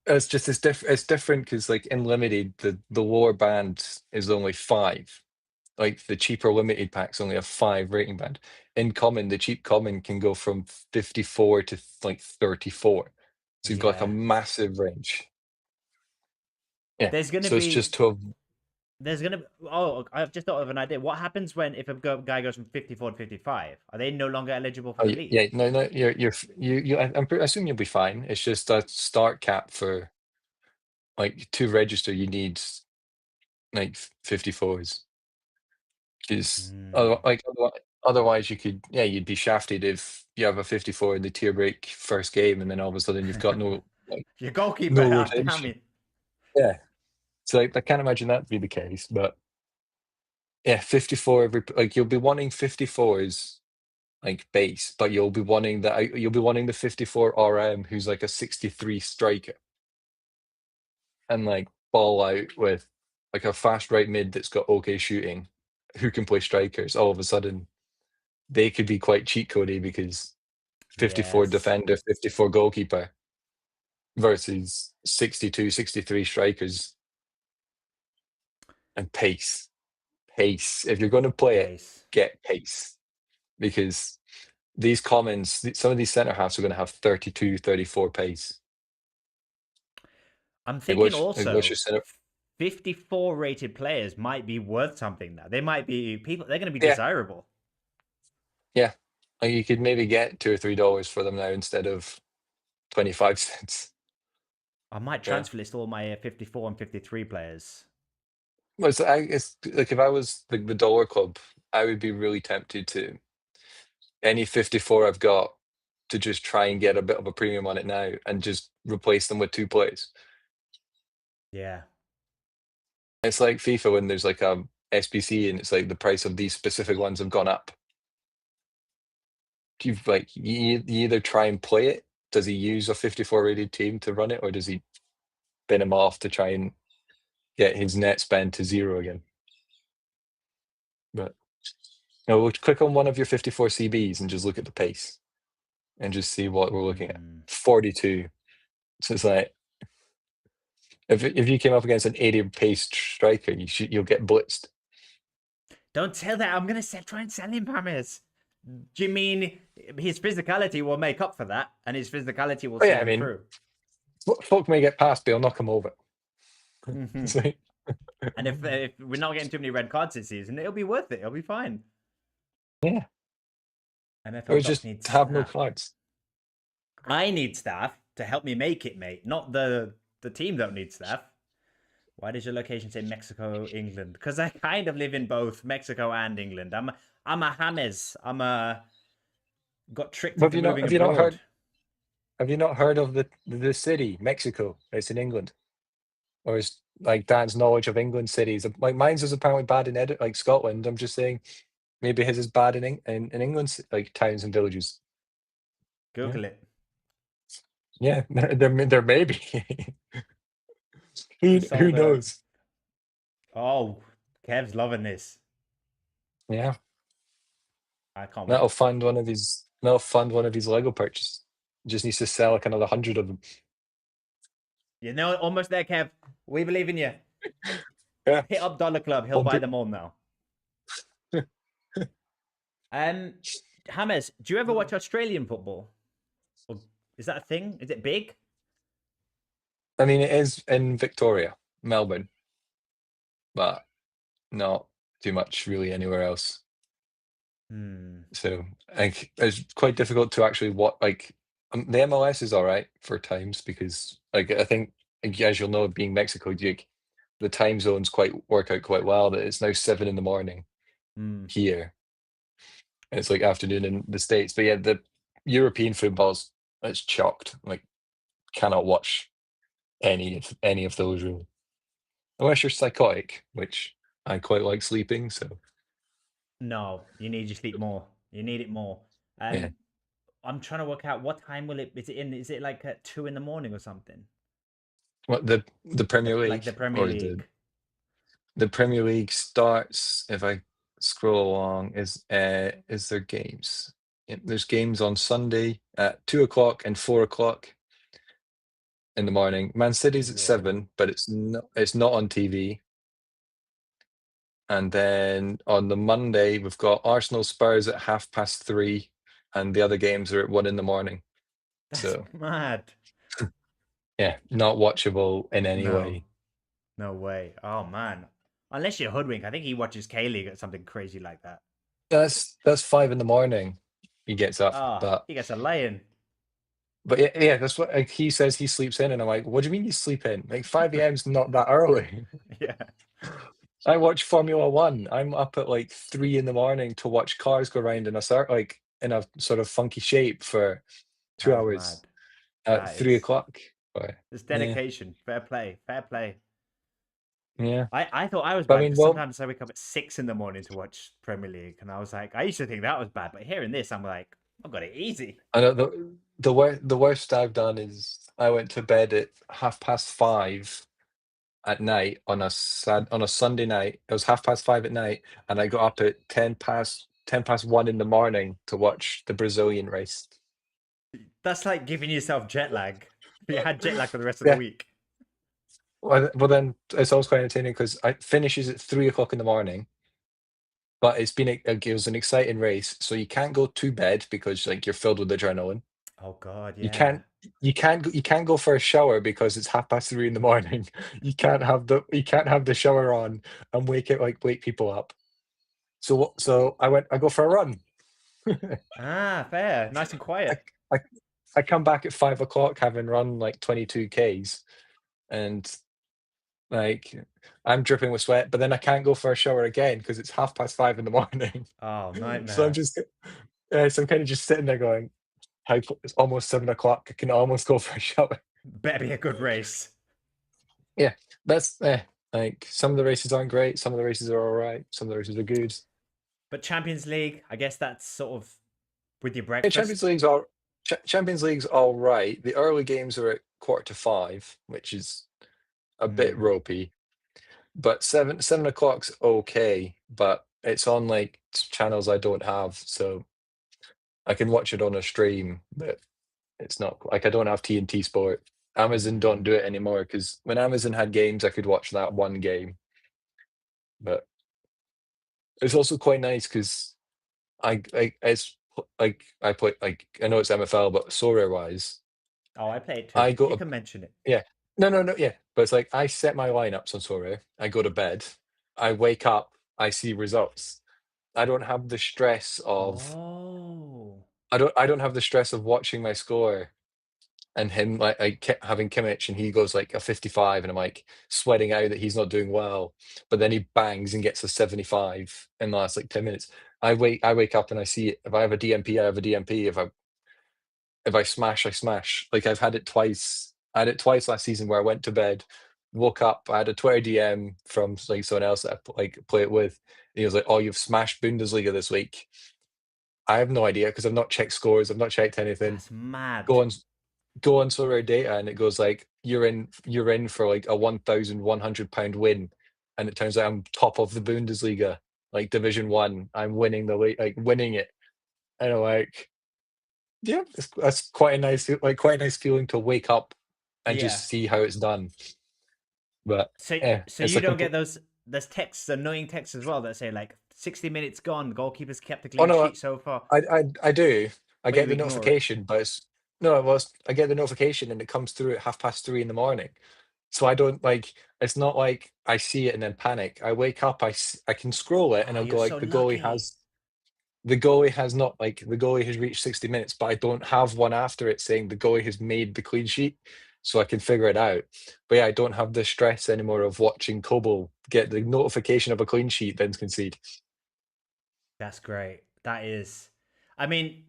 it's just, it's different because like in limited, the lower band is only 5. Like the cheaper limited packs only have 5 rating band. In common, the cheap common can go from 54 to like 34. So you've got like a Yeah. massive range. Yeah. There's gonna So it's be just to there's gonna oh, I've just thought of an idea. What happens when if a guy goes from 54 to 55? Are they no longer eligible for oh, the league? yeah, no, I assume you'll be fine. It's just a start cap for like to register. You need like 54s. Because Hmm. otherwise you could, yeah, you'd be shafted if you have a 54 in the tier break first game, and then all of a sudden you've got no like Your goalkeeper, no oh, damn rotation. it. Yeah, so I can't imagine that to be the case. But yeah, 54 like you'll be wanting 54s like base, but you'll be wanting the 54 RM who's like a 63 striker and like ball out with like a fast right mid that's got okay shooting, who can play strikers. All of a sudden, they could be quite cheat codey because 54 Yes. defender, 54 goalkeeper versus 62, 63 strikers and pace. Pace. If you're going to play it, Pace. get pace because these commons, some of these centre halves are going to have 32, 34 pace. I'm Like thinking what's also your center? 54 rated players might be worth something now. They might be people, they're going to be Yeah, desirable. yeah. Like you could maybe get $2 or $3 for them now instead of 25 cents. I might Yeah. transfer list all my 54 and 53 players. Well, it's like if I was the dollar club, I would be really tempted to any 54 I've got to just try and get a bit of a premium on it now and just replace them with 2 plays. Yeah. It's like FIFA when there's like a SBC and it's like the price of these specific ones have gone up. You've like you either try and play it. Does he use a 54 rated team to run it, or does he bin him off to try and get his net spend to 0 again? But no, we'll click on one of your 54 CBs and just look at the pace and just see what we're looking at. 42. So it's like if you came up against an 80 pace striker, you'll get blitzed. Don't tell that. I'm going to try and sell him, Hamez. Do you mean his physicality will make up for that and his physicality will Oh see yeah, I him mean, through? folk may get past, but he'll knock him over. Mhm. So, And if we're not getting too many red cards this season, it'll be worth it. It'll be fine. yeah, MFL or docs just need have no staff. cards. I need staff to help me make it, mate. Not the team don't need staff. Why does your location say Mexico, England? Because I kind of live in both Mexico and England. I'm a Hamez. Got tricked Have into you not? moving Have you not abroad. heard? Have you not heard of the city Mexico? It's in England, or is like Dan's knowledge of England cities? Like mine's is apparently bad in like Scotland. I'm just saying, maybe his is bad in England, like towns and villages. Yeah, Google it. yeah, there may be. Just Who sold a. knows? Oh, Kev's loving this. Yeah, I can't wait. that'll fund one of his. That'll fund one of his Lego purchases. Just needs to sell like another 100 of them. You know, almost there, Kev. We believe in you. Yeah. Hit up Dollar Club. He'll buy them all now. Hamez, do you ever watch Australian football? Or is that a thing? Is it big? I mean, it is in Victoria, Melbourne, but not too much really anywhere else. So like, it's quite difficult to actually like the MLS is all right for times because like I think like, as you'll know, being Mexico, the time zones work out quite well. That it's now 7 a.m. here. And it's like afternoon in the States. But yeah, the European footballs it's chalked. Like cannot watch any of those really. Unless you're psychotic, which I quite like sleeping, so No, you need your sleep more. You need it more. Yeah. I'm trying to work out what time will it is it in? Is it like at 2 in the morning or something? What the Premier Like the League Premier or League. the Premier League starts, if I scroll along, is there games? There's games on Sunday at 2 o'clock and 4 o'clock in the morning. Man City's at Whoa. 7, but it's not on TV. And then on the Monday, we've got Arsenal Spurs at 3:30, and the other games are at 1 in the morning. That's So mad. yeah, not watchable in any No. way. No way. Oh man. Unless you're hoodwink. I think he watches K-League or something crazy like that. That's 5 in the morning. He gets up, Ah, but he gets a lion. yeah, that's what like, he says. He sleeps in, and I'm like, what do you mean you sleep in? Like 5 a.m.'s not that early. Yeah. I watch Formula One. I'm up at like 3 in the morning to watch cars go around in a in a sort of funky shape for two That is hours mad. at That 3 o'clock. But, it's yeah, dedication. Fair play. Fair play. yeah. I thought I was But I bad mean, because well, sometimes I wake up at 6 in the morning to watch Premier League, and I was like, I used to think that was bad, but hearing this, I'm like, I've got it easy. I know the worst I've done is I went to bed at 5:30 at night on a Sunday night. It was 5:30 at night, and I got up at 10 past 1 in the morning to watch the Brazilian race. That's like giving yourself jet lag. You had jet lag for the rest of the Yeah. week. Well, then it's always quite entertaining because it finishes at 3 o'clock in the morning. But it was an exciting race, so you can't go to bed because like you're filled with adrenaline. Oh God, You yeah. can't you can't go for a shower because it's 3:30 in the morning. You can't have the shower on and wake people up. So I go for a run. Ah, fair. Nice and I quiet. I I come back at 5 o'clock having run like 22 Ks, and like I'm dripping with sweat, but then I can't go for a shower again because it's 5:30 in the morning. Oh, So nightmare. I'm kind of just sitting there going, it's almost 7 o'clock. I can almost go for a shower. Better be a good race. Yeah, that's like some of the races aren't great. Some of the races are all right. Some of the races are good. But Champions League, I guess that's sort of with your Yeah, breakfast. Champions League's all right. The early games are at 5:15, which is a bit Hmm. ropey. But 7 o'clock's okay, but it's on like channels I don't have, so I can watch it on a stream, but it's not like I don't have TNT Sport. Amazon don't Hmm. do it anymore because when Amazon had games, I could watch that one game. But it's also quite nice because it's like I play like I know it's MFL, but Sorare wise, Oh, I play it too. I go You to can mention it. yeah. No, yeah. But it's like I set my lineups on Sorare, I go to bed, I wake up, I see results. I don't have the stress of Oh. I don't have the stress of watching my score and him having Kimmich and he goes like a 55 and I'm like sweating out that he's not doing well, but then he bangs and gets a 75 in the last like 10 minutes. I wake up and I see it. If I have a DMP, I have a DMP. If I smash, I smash. Like I've had it twice. I had it twice last season where I went to bed, woke up, I had a Twitter DM from like someone else that I play it with. And he was like, "Oh, you've smashed Bundesliga this week." I have no idea because I've not checked scores. I've not checked anything. That's mad. Go on, go on Sorare data, and it goes like you're in for like a £1,100 win, and it turns out I'm top of the Bundesliga, like Division One. I'm winning the league, like winning it, and I'm like, yeah, that's quite a nice feeling to wake up and Yeah. just see how it's done. But So yeah, so it's you a don't complete. get those texts, annoying texts as well that say like 60 minutes gone, goalkeeper's kept a Oh clean no, sheet so far, I do. I but get you the ignore it. notification, but it's no, it was I get the notification and it comes through at 3:30 in the morning. So I don't like. It's not like I see it and then panic. I wake up, I can scroll it and Oh, I'll go you're like so lucky. the goalie has not like the goalie has reached 60 minutes, but I don't have one after it saying the goalie has made the clean sheet, so I can figure it out. But yeah, I don't have the stress anymore of watching Kobo get the notification of a clean sheet, then concede. That's great. That is. I mean,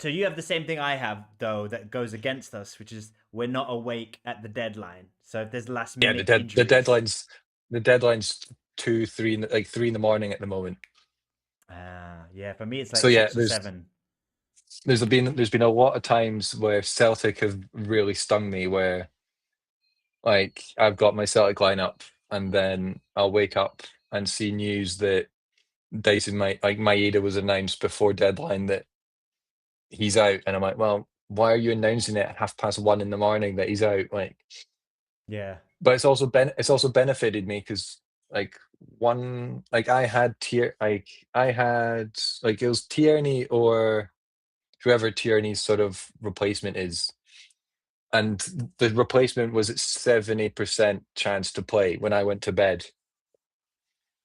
so you have the same thing I have though that goes against us, which is we're not awake at the deadline. So if there's last Yeah, minute the injuries, deadline's the deadline's 2, 3, like 3 in the morning at the moment. Yeah, for me it's like So yeah, 6 or 7. there's been a lot of times where Celtic have really stung me, where like I've got my Celtic lineup, and then I'll wake up and see news that Dyson Maeda was announced before deadline that he's out, and I'm like, well, why are you announcing it at 1:30 in the morning that he's out? Like, Yeah. but it's also benefited me because like I had it was Tierney or whoever Tierney's sort of replacement is, and the replacement was at 70% chance to play when I went to bed.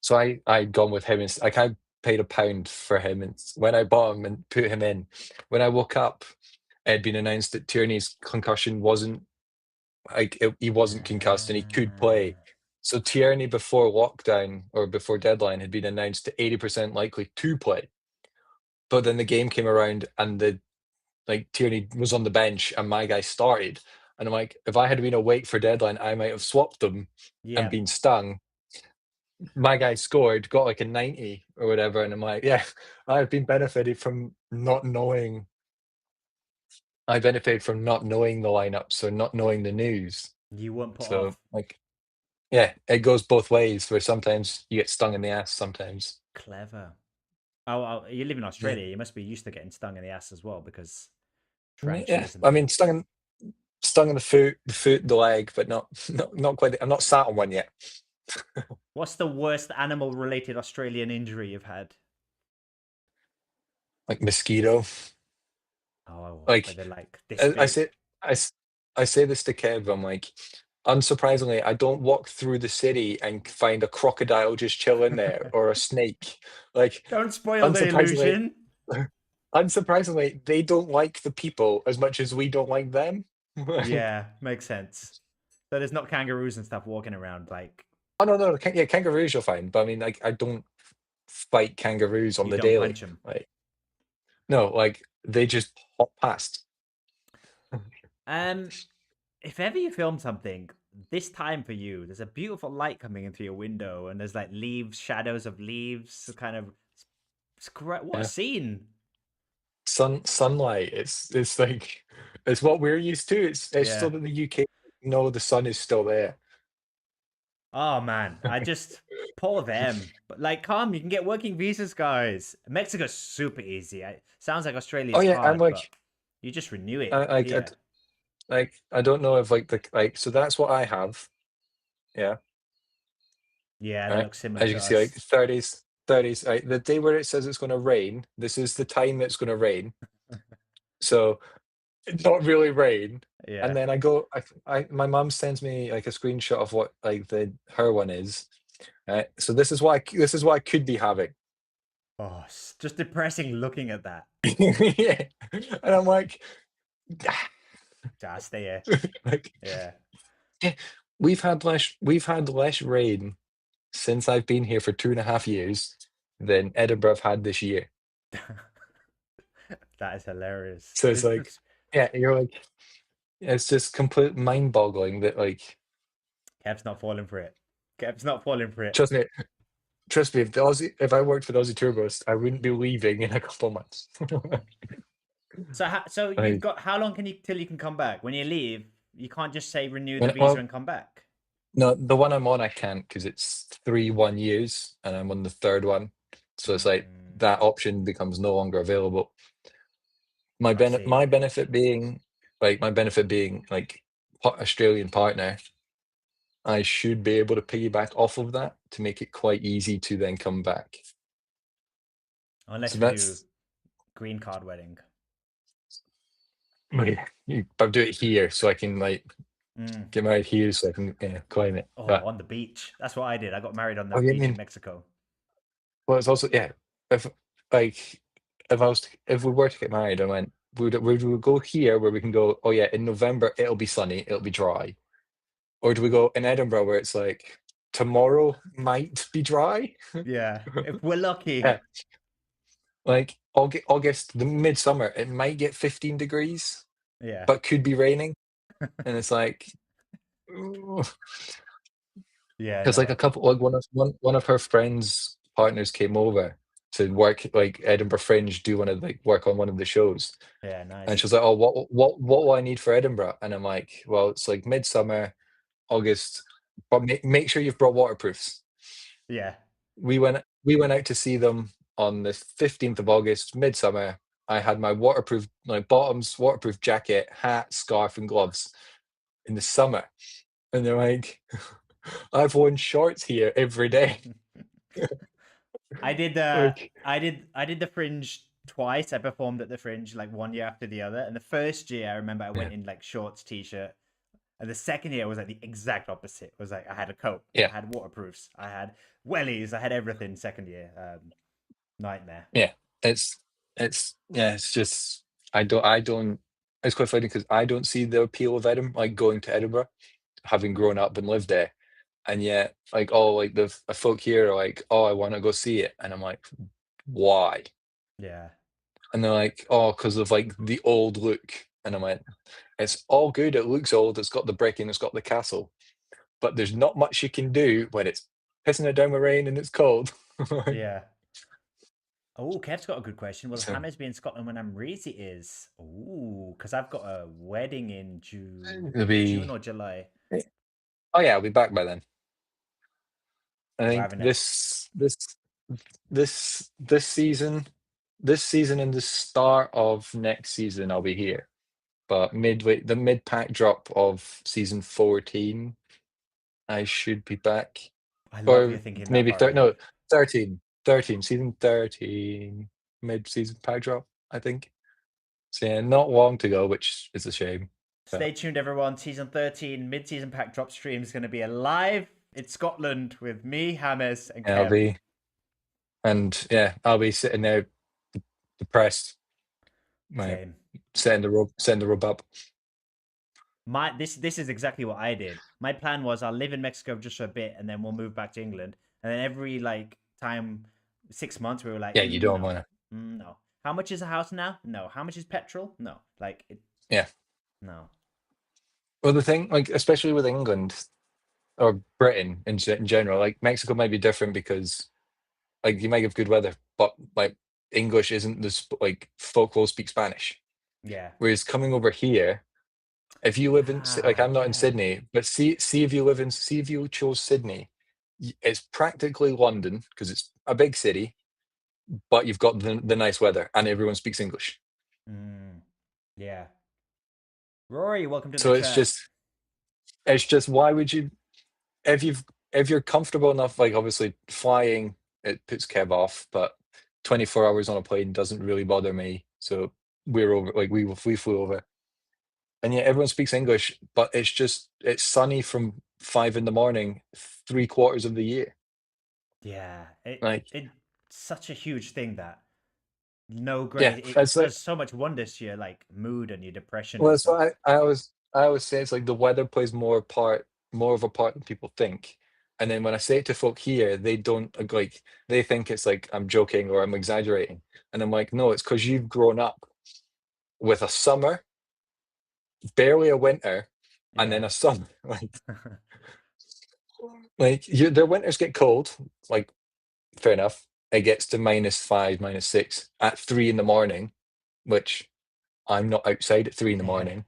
So I'd gone with him. Like I paid £1 for him, and when I bought him and put him in, when I woke up, it had been announced that Tierney's concussion wasn't he wasn't concussed and he could play. Ah, So Tierney before lockdown or before deadline had been announced to 80% likely to play. But then the game came around and Tierney was on the bench and my guy started. And I'm like, if I had been awake for deadline, I might have swapped them and yeah. been stung. My guy scored, got like a 90 or whatever. And I'm like, yeah, I've been benefited from not knowing. I benefited from not knowing the lineups or not knowing the news. You weren't put So off. like, yeah, it goes both ways where sometimes you get stung in the ass sometimes. Clever. Oh, you live in Yeah. Australia. You must be used to getting stung in the ass as well because Yeah. trenches and I mean, stung in the foot, the leg, but not quite. I'm not sat on one yet. what's the worst animal related Australian injury you've had? Like mosquito. Oh, where Like they're like this I big. say, I say this to Kev. I'm like, unsurprisingly, I don't walk through the city and find a crocodile just chilling there or a snake. Like, Don't spoil the unsurprisingly, illusion. unsurprisingly, they don't like the people as much as we don't like them. Yeah, makes sense. So there's not kangaroos and stuff walking around like Oh no, yeah, kangaroos you'll find, but I mean, like, I don't fight kangaroos on you the don't daily. punch them. Like, no, like they just hop past. Um, if ever you film something this time for you, there's a beautiful light coming in through your window, and there's like leaves, shadows of leaves, kind of. It's great. What a Yeah, scene! sunlight. It's like it's what we're used to. It's Yeah. still in the UK. No, the sun is still there. Oh man, I just poor them. But like, come, you can get working visas, guys. Mexico's super easy. Sounds like Oh Australia's yeah, I'm hard, but like, you just renew it I, like, I, here. like I don't know if so that's what I have. Yeah, Yeah, that right. looks similar As you to can see, like us. 30s. Right, the day where it says it's going to rain. This is the time it's going to rain. So it's not really rain. And Yeah. then my mum sends me like a screenshot of what like her one is. Right. So this is what I could be having. Oh, just depressing looking at that. Yeah. And I'm like, Just stay here. like Yeah. yeah, we've had less rain since I've been here for 2.5 years than Edinburgh have had this year. That is hilarious. So it's like, yeah, you're like, it's just complete mind-boggling that like, Kev's not falling for it. Kev's not falling for it. trust me, if I worked for the Aussie Turbos, I wouldn't be leaving in a couple of months. So you've Like, got how long can you till you can come back? When you leave, you can't just say renew the when, visa well, and come back. no, the one I'm on I can't because it's 3 1 years and I'm on the third one, so it's like Mm, that option becomes no longer available. My I benefit, see. my benefit being like Australian partner, I should be able to piggyback off of that to make it quite easy to then come back. Unless So we do that's green card wedding. I'll do it here so I can like Mm. get married here so I can claim it. Oh, But on the beach. That's what I did. I got married on the oh, you beach in mean Mexico. well? It's also If like if we were to get married, I went would we go here where we can go? Oh yeah, in November it'll be sunny, it'll be dry, or do we go in Edinburgh where it's like tomorrow might be dry? Yeah, if we're Yeah, lucky. like August, the midsummer, it might get 15 degrees, Yeah. but could be raining, and it's like. Yeah, Because like a no. couple, like one of her friends' partners came over, to work like Edinburgh Fringe, do work on one of the shows. Yeah, nice. And she was like, "Oh, what will I need for Edinburgh?" And I'm like, "Well, it's like midsummer, August, but make sure you've brought waterproofs." Yeah. We went out to see them on the 15th of August, midsummer. I had my waterproof bottoms, waterproof jacket, hat, scarf, and gloves in the summer. And they're like, "I've worn shorts here every day." I did Like, I did the Fringe twice. I performed at the Fringe like one year after the other. And the first year I remember I went in like shorts, t-shirt. And the second year was like the exact opposite. It was like I had a coat, yeah, I had waterproofs, I had wellies, I had everything second year. Nightmare. yeah. It's just I don't. It's quite funny because I don't see the appeal of Edinburgh, like going to Edinburgh, having grown up and lived there. And yet, like, oh, like the folk here are like, "Oh, I want to go see it," and I'm like, "Why?" Yeah. And they're like, "Oh, because of like the old look," and I'm like, "It's all good. It looks old. It's got the brick and it's got the castle, but there's not much you can do when it's pissing it down with rain and it's cold." Yeah. Oh, Kev's got a good question. Will So Hamez be in Scotland when Amreezy is? Oh, because I've got a wedding in it'll June be. or July. Oh yeah, I'll be back by then. I We're think having it. this season and the start of next season I'll be here. But the mid pack drop of season 14, I should be back. I love you Or thinking that maybe far ahead. 13, season 13, mid season pack drop, I think. So yeah, not long to go, which is a shame. But Stay tuned, everyone. Season 13 mid-season pack drop stream is going to be live in Scotland with me, Hamez, and yeah, Kev. I'll be sitting there depressed, like Same. setting the rope up. This is exactly what I did. My plan was I'll live in Mexico just for a bit and then we'll move back to England. And then every like time 6 months we were like, Yeah, you don't no, want to. no. How much is a house now? No. How much is petrol? No. Like it, Yeah. no. Well, the thing, like, especially with England or Britain in general, like Mexico might be different because, like, you might have good weather, but like English isn't like folk will speak Spanish. Yeah. Whereas coming over here, if you live in like I'm not in Yeah. Sydney, but see if you chose Sydney, it's practically London because it's a big city, but you've got the nice weather and everyone speaks English. Yeah. Rory, welcome to the So chat. it's just why would you if you're comfortable enough, like obviously flying it puts Kev off, but 24 hours on a plane doesn't really bother me. So we're over like we flew over. And yet everyone speaks English, but it's sunny from 5 in the morning, 3/4 of the year. Yeah. Like It's such a huge thing that no yeah, gray it it's like does so much wonders to your like mood and your depression well, and that's stuff. what I always say it's like the weather plays more of a part than people think. And then when I say it to folk here, they don't like they think it's like I'm joking or I'm exaggerating. And I'm like, no, it's because you've grown up with a summer, barely a winter, and then Yeah. a summer. Their winters get cold, like fair enough. It gets to -5, -6 at 3 in the morning, which I'm not outside at 3 in the morning.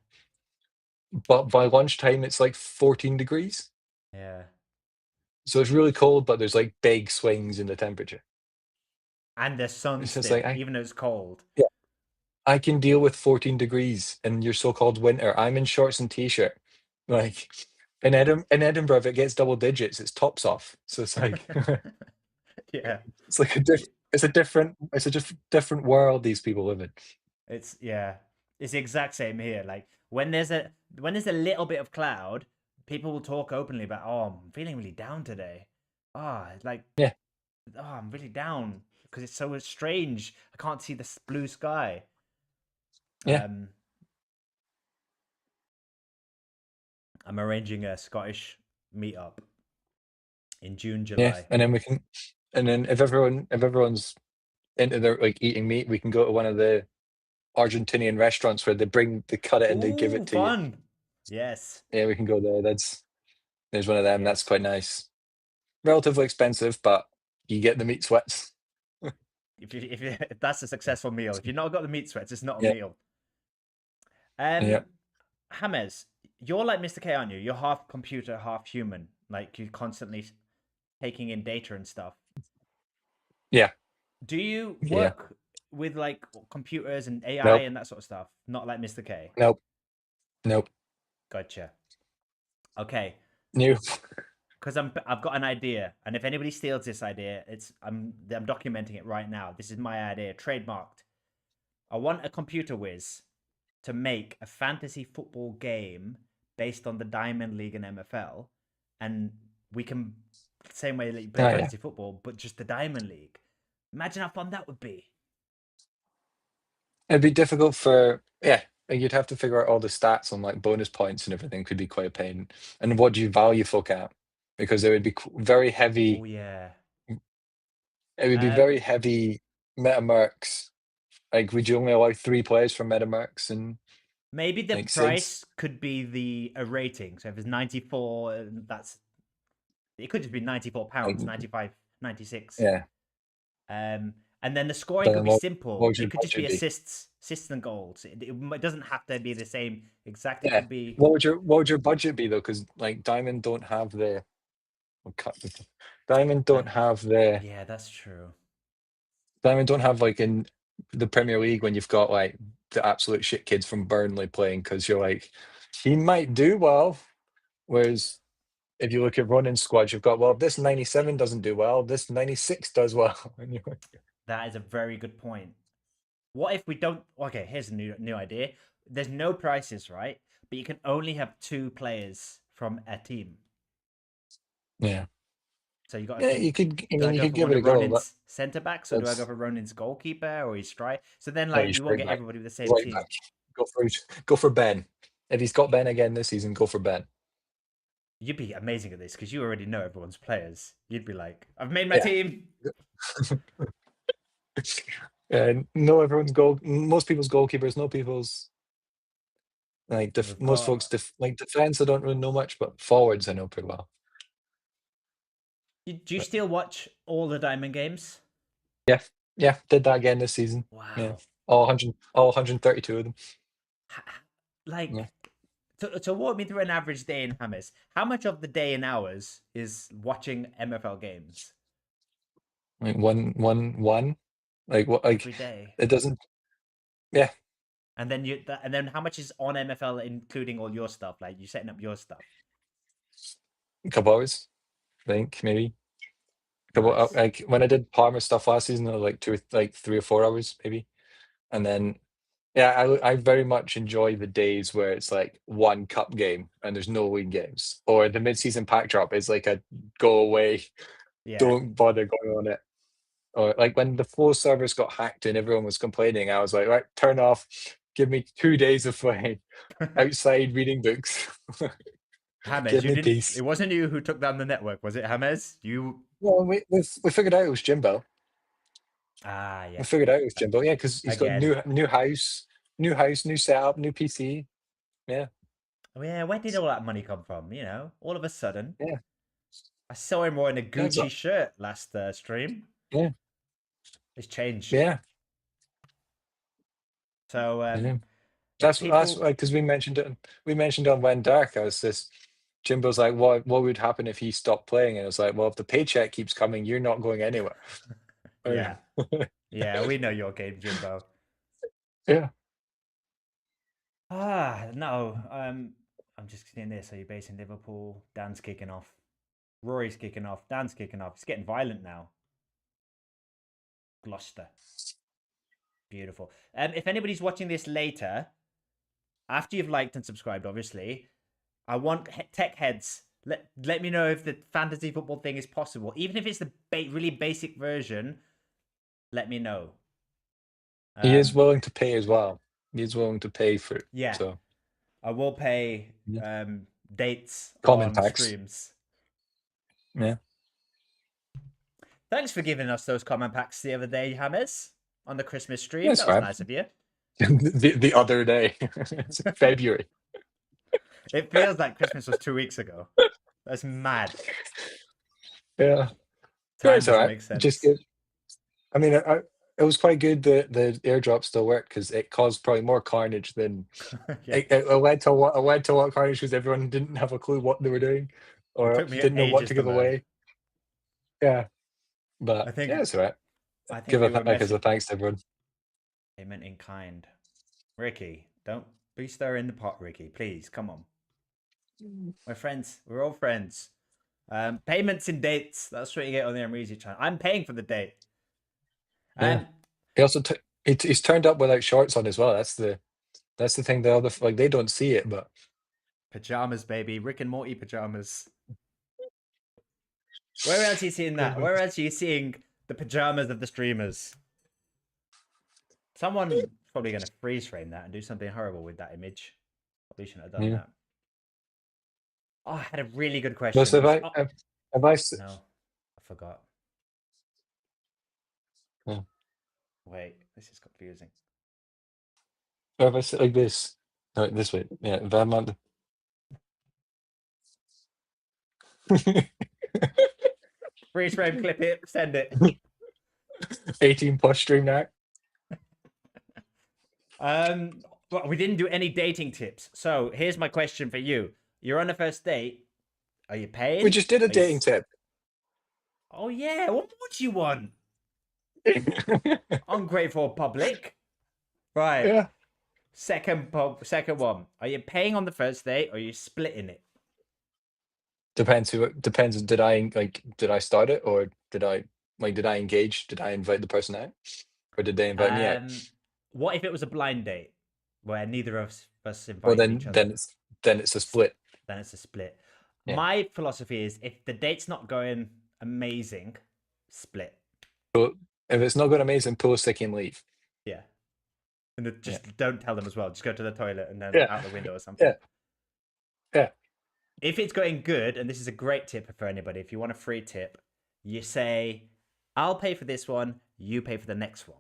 But by lunchtime, it's like 14 degrees. Yeah. So it's really cold, but there's like big swings in the temperature. And the sun It's just like still, even though it's cold. yeah, I can deal with 14 degrees in your so-called winter. I'm in shorts and t-shirt. Like in Edinburgh, if it gets double digits, it's tops off. So it's like Yeah. it's like it's a different world these people live in. It's yeah. It's the exact same here. Like when there's a little bit of cloud, people will talk openly about, oh, I'm feeling really down today. Oh, like Yeah, oh, I'm really down because it's so strange. I can't see the blue sky. yeah, Um, I'm arranging a Scottish meetup in June, yeah. July. And then if everyone's into their like eating meat, we can go to one of the Argentinian restaurants where they cut it and they give Ooh, it to you. fun! Yes, Yeah, we can go there. There's one of them. That's yes. quite nice. Relatively expensive, but you get the meat sweats. if that's a successful meal. If you've not got the meat sweats, it's not a Yeah. meal. Yeah. Hamez, you're like Mr. K, aren't you? You're half computer, half human. Like you're constantly taking in data and stuff. Yeah. Do you Yeah. work with like computers and AI Nope. and that sort of stuff? Not like Mr. K. Nope. Gotcha. Okay. New. Because I've got an idea, and if anybody steals this idea, I'm documenting it right now. This is my idea, trademarked. I want a computer whiz to make a fantasy football game based on the Diamond League and MFL, and we can same way that you play fantasy football, but just the Diamond League. Imagine how fun that would be. It'd be difficult for you'd have to figure out all the stats on like bonus points and everything. Could be quite a pain. And what do you value folk at? Because there would be very heavy. Oh yeah. It would be very heavy metamercs. Like, would you only allow 3 players from metamercs? And maybe the like price 6? could be the rating. So if it's 94, it could just be 94 pounds, Like, 95, 96. yeah. And then the scoring But could then be what simple. would your It could just be budget be? assists and goals. It doesn't have to be the same exact. It Yeah. could be. What would your budget be though? Because like Diamond don't have the. We'll cut the- Diamond don't have the. Yeah, that's true. Diamond don't have like in the Premier League when you've got like the absolute shit kids from Burnley playing, because you're like, he might do well. Whereas if you look at running squads, you've got, well, this 97 doesn't do well, this 96 does well. And you're like, That is a very good point. What if we don't? Okay, here's a new idea. There's no prices, right? But you can only have 2 players from a team. yeah. So you got. Yeah, you could. I Do I mean, you go could for give one it a of go. Ronin's centre backs, or do I go that's- for Ronin's goalkeeper or his strike? So then, No, like, you you won't straight get back. everybody with the same Right team. back. Go for Ben. If he's got Ben again this season, go for Ben. You'd be amazing at this because you already know everyone's players. You'd be like, I've made my team. Know everyone's goal. Most people's goalkeepers. Know people's like We've most got- folks. Like defense, I don't really know much, but forwards I know pretty well. Do you still watch all the Diamond games? Yeah, did that again this season. Wow. Yeah, all 132 of them. Like, Yeah. to walk me through an average day in Hamez, how much of the day in hours is watching MFL games? Like one. Like what? Like Every day. it doesn't. Yeah. And then how much is on MFL, including all your stuff? Like you setting up your stuff. A couple hours, I think maybe. Couple Nice. like when I did Parma stuff last season, it was like 3 or 4 hours maybe, and then I very much enjoy the days where it's like one cup game and there's no league games, or the mid-season pack drop is like a go away, Yeah. don't bother going on it, or like when the flow servers got hacked and everyone was complaining, I was like, right, turn off, give me 2 days of playing outside reading books. Hamez, Give you me didn't. peace. It wasn't you who took down the network, was it, Hamez? You. Well, we figured out it was Jimbo. Ah, yeah. We figured out it was Jimbo. Yeah, because he's got Again. new house, new setup, new PC. Yeah. Oh, yeah, where did all that money come from? You know, all of a sudden. Yeah. I saw him wearing a That's Gucci shirt last stream. Yeah. It's changed. Yeah. So Yeah. That's like because we mentioned it. We mentioned on When Dark. I was this. Jimbo's like, what would happen if he stopped playing? And I was like, well, if the paycheck keeps coming, you're not going anywhere. Yeah. Yeah, we know your game, Jimbo. Yeah. No. I'm just seeing this. So you're based in Liverpool. Dan's kicking off. Rory's kicking off. Dan's kicking off. It's getting violent now. Gloucester. Beautiful. If anybody's watching this later, after you've liked and subscribed, obviously, I want tech heads. Let me know if the fantasy football thing is possible. Even if it's the really basic version, let me know. He is willing to pay as well. He is willing to pay for it. Yeah. So I will pay dates Comment on packs. streams. Yeah. Thanks for giving us those comment packs the other day, Hamez, on the Christmas stream. That's That was fine. nice of you. the other day, it's February. It feels like Christmas was 2 weeks ago. That's mad. Yeah. Time It's doesn't all right. make sense. Just good. I mean, it was quite good that the airdrop still worked because it caused probably more carnage than Yeah. it led to what carnage because everyone didn't have a clue what they were doing or took me didn't know what ages to to give learn. away. Yeah, but I think yeah, it's all right. I think Give we a were thanks as a messing thanks to everyone. payment in kind. Ricky, don't be stirring the pot, Ricky. Please, come on. We're friends. We're all friends. Payments in dates. That's what you get on the Amreezy channel. I'm paying for the date. Yeah. He also he's turned up without shorts on as well. That's the thing. The other like they don't see it, but Pajamas, baby. Rick and Morty pajamas. Where else are you seeing that? Where else are you seeing the pajamas of the streamers? Someone's probably going to freeze frame that and do something horrible with that image. Probably shouldn't have done yeah. that. Oh, I had a really good question. No, so have I No, I forgot. Oh. Wait, this is confusing. Have I sit like this? No, this way. Yeah, if I'm on the Freeze frame, clip it, send it. 18 plus stream now. But we didn't do any dating tips. So here's my question for you. You're on a first date. Are you paying? We just did a Are you dating tip. Oh yeah, what would you want? Ungrateful public. Right. Yeah. Second one. Are you paying on the first date or are you splitting it? Depends depends. Did I start it or did I engage? Did I invite the person out? Or did they invite me out? What if it was a blind date where neither of us Well invited each other? then it's a split. Then it's a split. Yeah. My philosophy is if the date's not going amazing, split. So if it's not going amazing, pull a sticky and leave. Yeah. And just don't tell them as well. Just go to the toilet and then Yeah. out the window or something. Yeah. Yeah. If it's going good, and this is a great tip for anybody, if you want a free tip, you say, I'll pay for this one, you pay for the next one.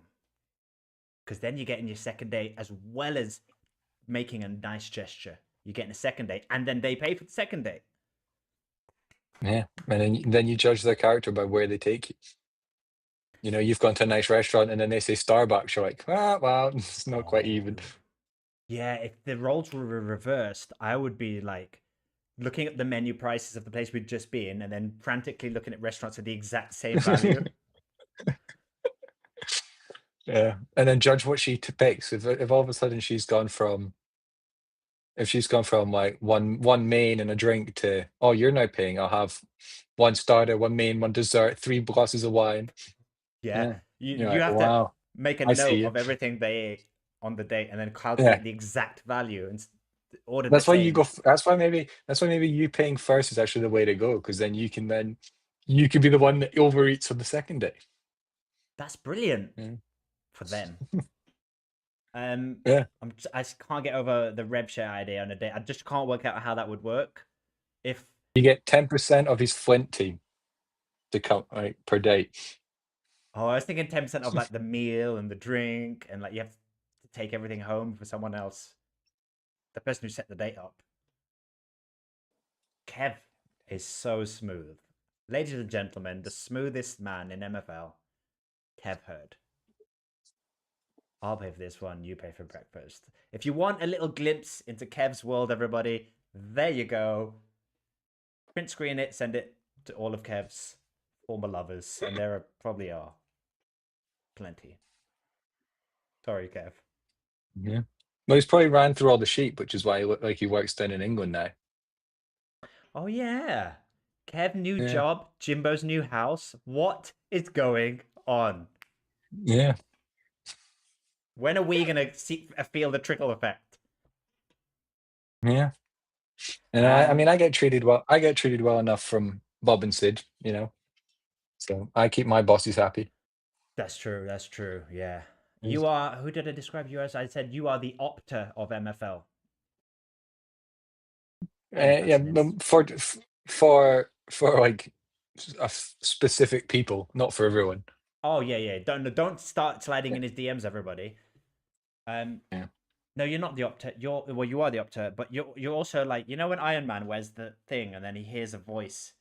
Because then you're getting your second date as well as making a nice gesture. You're getting a second date, and then they pay for the second date. Yeah. And then you judge their character by where they take you. You know, you've gone to a nice restaurant and then they say Starbucks, you're like, well, it's not quite even. Yeah, if the roles were reversed, I would be like looking at the menu prices of the place we'd just been and then frantically looking at restaurants of the exact same value. Yeah. And then judge what she picks. If all of a sudden she's gone from like one main and a drink to, oh, you're now paying, I'll have one starter, one main, one dessert, 3 glasses of wine. Yeah. You like, have wow, to make a I see note you. of everything they ate on the date and then calculate the exact value and order the That's why same. that's why maybe you paying first is actually the way to go, because then you can be the one that overeats on the second day. That's brilliant Yeah. for them. Yeah. I just can't get over the rev share idea on a date. I just can't work out how that would work. If You get 10% of his Flint team to come per date. I was thinking 10% of like the meal and the drink, and like you have to take everything home for someone else. The person who set the date up. Kev is so smooth. Ladies and gentlemen, the smoothest man in MFL, Kev Hurd. I'll pay for this one, you pay for breakfast. If you want a little glimpse into Kev's world, everybody, there you go. Print screen it, send it to all of Kev's former lovers, and there probably are plenty. Sorry, Kev. Yeah. Well, he's probably ran through all the sheep, which is why he looked like he works down in England now. Oh yeah. Kev, new job, Jimbo's new house. What is going on? Yeah. When are we gonna feel the trickle effect? Yeah. And I mean, I get treated well. I get treated well enough from Bob and Sid, you know. So I keep my bosses happy. That's true. That's true. Yeah. You are. Who did I describe you as? I said you are the Opta of MFL. Yeah, for like specific people, not for everyone. Oh yeah. Don't start sliding in his DMs, everybody. Yeah. No, you're not the Opta. You are the Opta, but you're also like, you know, when Iron Man wears the thing and then he hears a voice,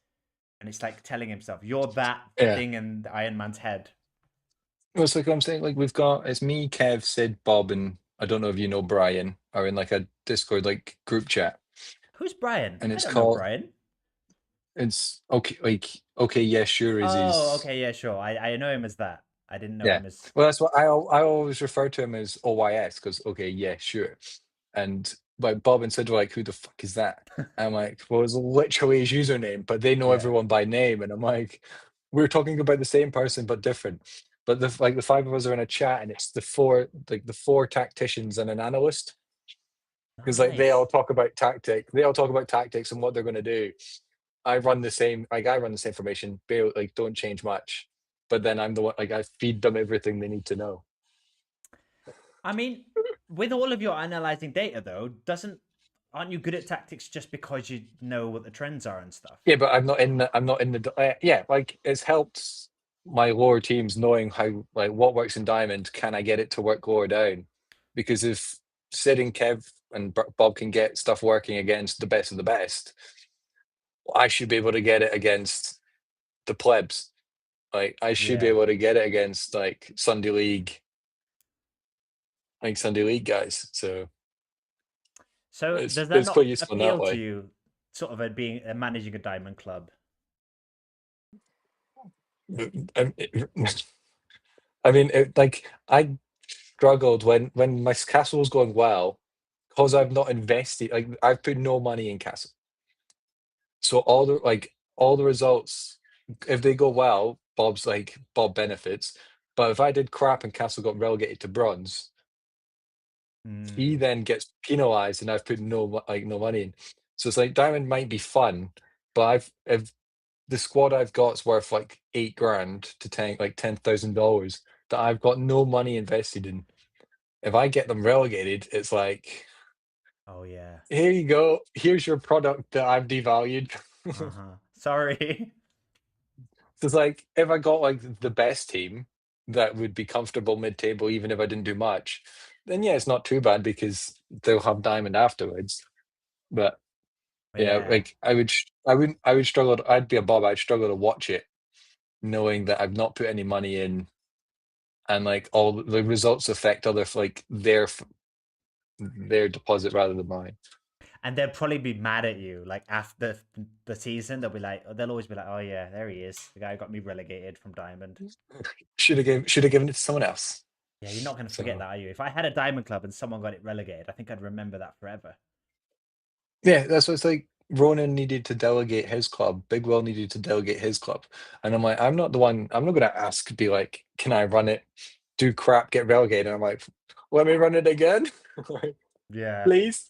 and it's like telling himself, "You're that thing in Iron Man's head." Well, it's like I'm saying, like it's me, Kev, Sid, Bob, and I don't know if you know Brian, are in like a Discord like group chat, Who's Brian? and I it's don't know called Brian. it's okay, like okay, yeah, sure is Oh, his okay, yeah, sure. I know him as that. I didn't know yeah. him as. Well, that's what I always refer to him as OYS because okay, yeah, sure, and like Bob and Sid were like, who the fuck is that? I'm like, well, it's literally his username, but they know Yeah. everyone by name, and I'm like, we're talking about the same person but different. But the five of us are in a chat, and it's the four tacticians and an analyst. Because like they all Nice. talk about tactics and what they're going to do. I run the same formation, barely, like don't change much, but then I'm the one, like I feed them everything they need to know. I mean, with all of your analyzing data, though, aren't you good at tactics just because you know what the trends are and stuff? Yeah, but I'm not in the yeah, like it's helped my lower teams knowing how, like, what works in diamond, can I get it to work lower down? Because if Sid and Kev and Bob can get stuff working against the best of the best, I should be able to get it against the plebs. Like I should be Yeah. able to get it against like Sunday League guys. So So does that it's quite not useful in that appeal to way. you, sort of being managing a diamond club? I I mean, like I struggled when my castle was going well because I've not invested. Like I've put no money in castle, so all the results, if they go well, Bob benefits. But if I did crap and castle got relegated to bronze, he Hmm. then gets penalized, and I've put no money in. So it's like diamond might be fun, but if the squad I've got's worth like 8 grand to $10,000 that I've got no money invested in. If I get them relegated, it's like, Oh yeah. here you go. Here's your product that I've devalued. Uh huh. Sorry. So it's like if I got like the best team that would be comfortable mid-table, even if I didn't do much, then yeah, it's not too bad because they'll have diamond afterwards. But yeah, Yeah. like I would struggle. I'd be a Bob. I'd struggle to watch it, knowing that I've not put any money in, and like all the results affect their deposit rather than mine. And they'll probably be mad at you, like after the season. They'll always be like, "Oh yeah, there he is, the guy who got me relegated from Diamond." Should have given it to someone else. Yeah, you're not going to forget So that, are you? If I had a Diamond Club and someone got it relegated, I think I'd remember that forever. yeah, that's what it's like. Ronan needed to delegate his club. Big Will needed to delegate his club, and I'm like, I'm not the one. I'm not going to ask. Be like, can I run it? Do crap, get relegated. And I'm like, let me run it again, like, Yeah. please.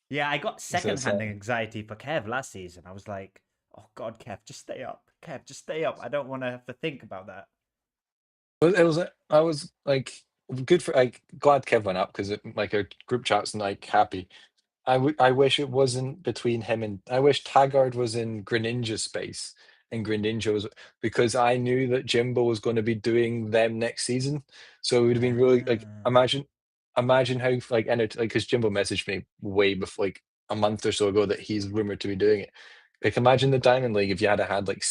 Yeah, I got So it's second-hand anxiety for Kev last season. I was like, "Oh God, Kev, just stay up. Kev, just stay up. I don't want to have to think about that." it was. I was like, good for like glad Kev went up because like our group chat's like happy. I wish it wasn't between him and I wish Taggart was in Greninja space and Greninja was because I knew that Jimbo was going to be doing them next season. So it would have been really like Ah, imagine how like because Jimbo messaged me way before like a month or so ago that he's rumored to be doing it. Like imagine the Diamond League if you had like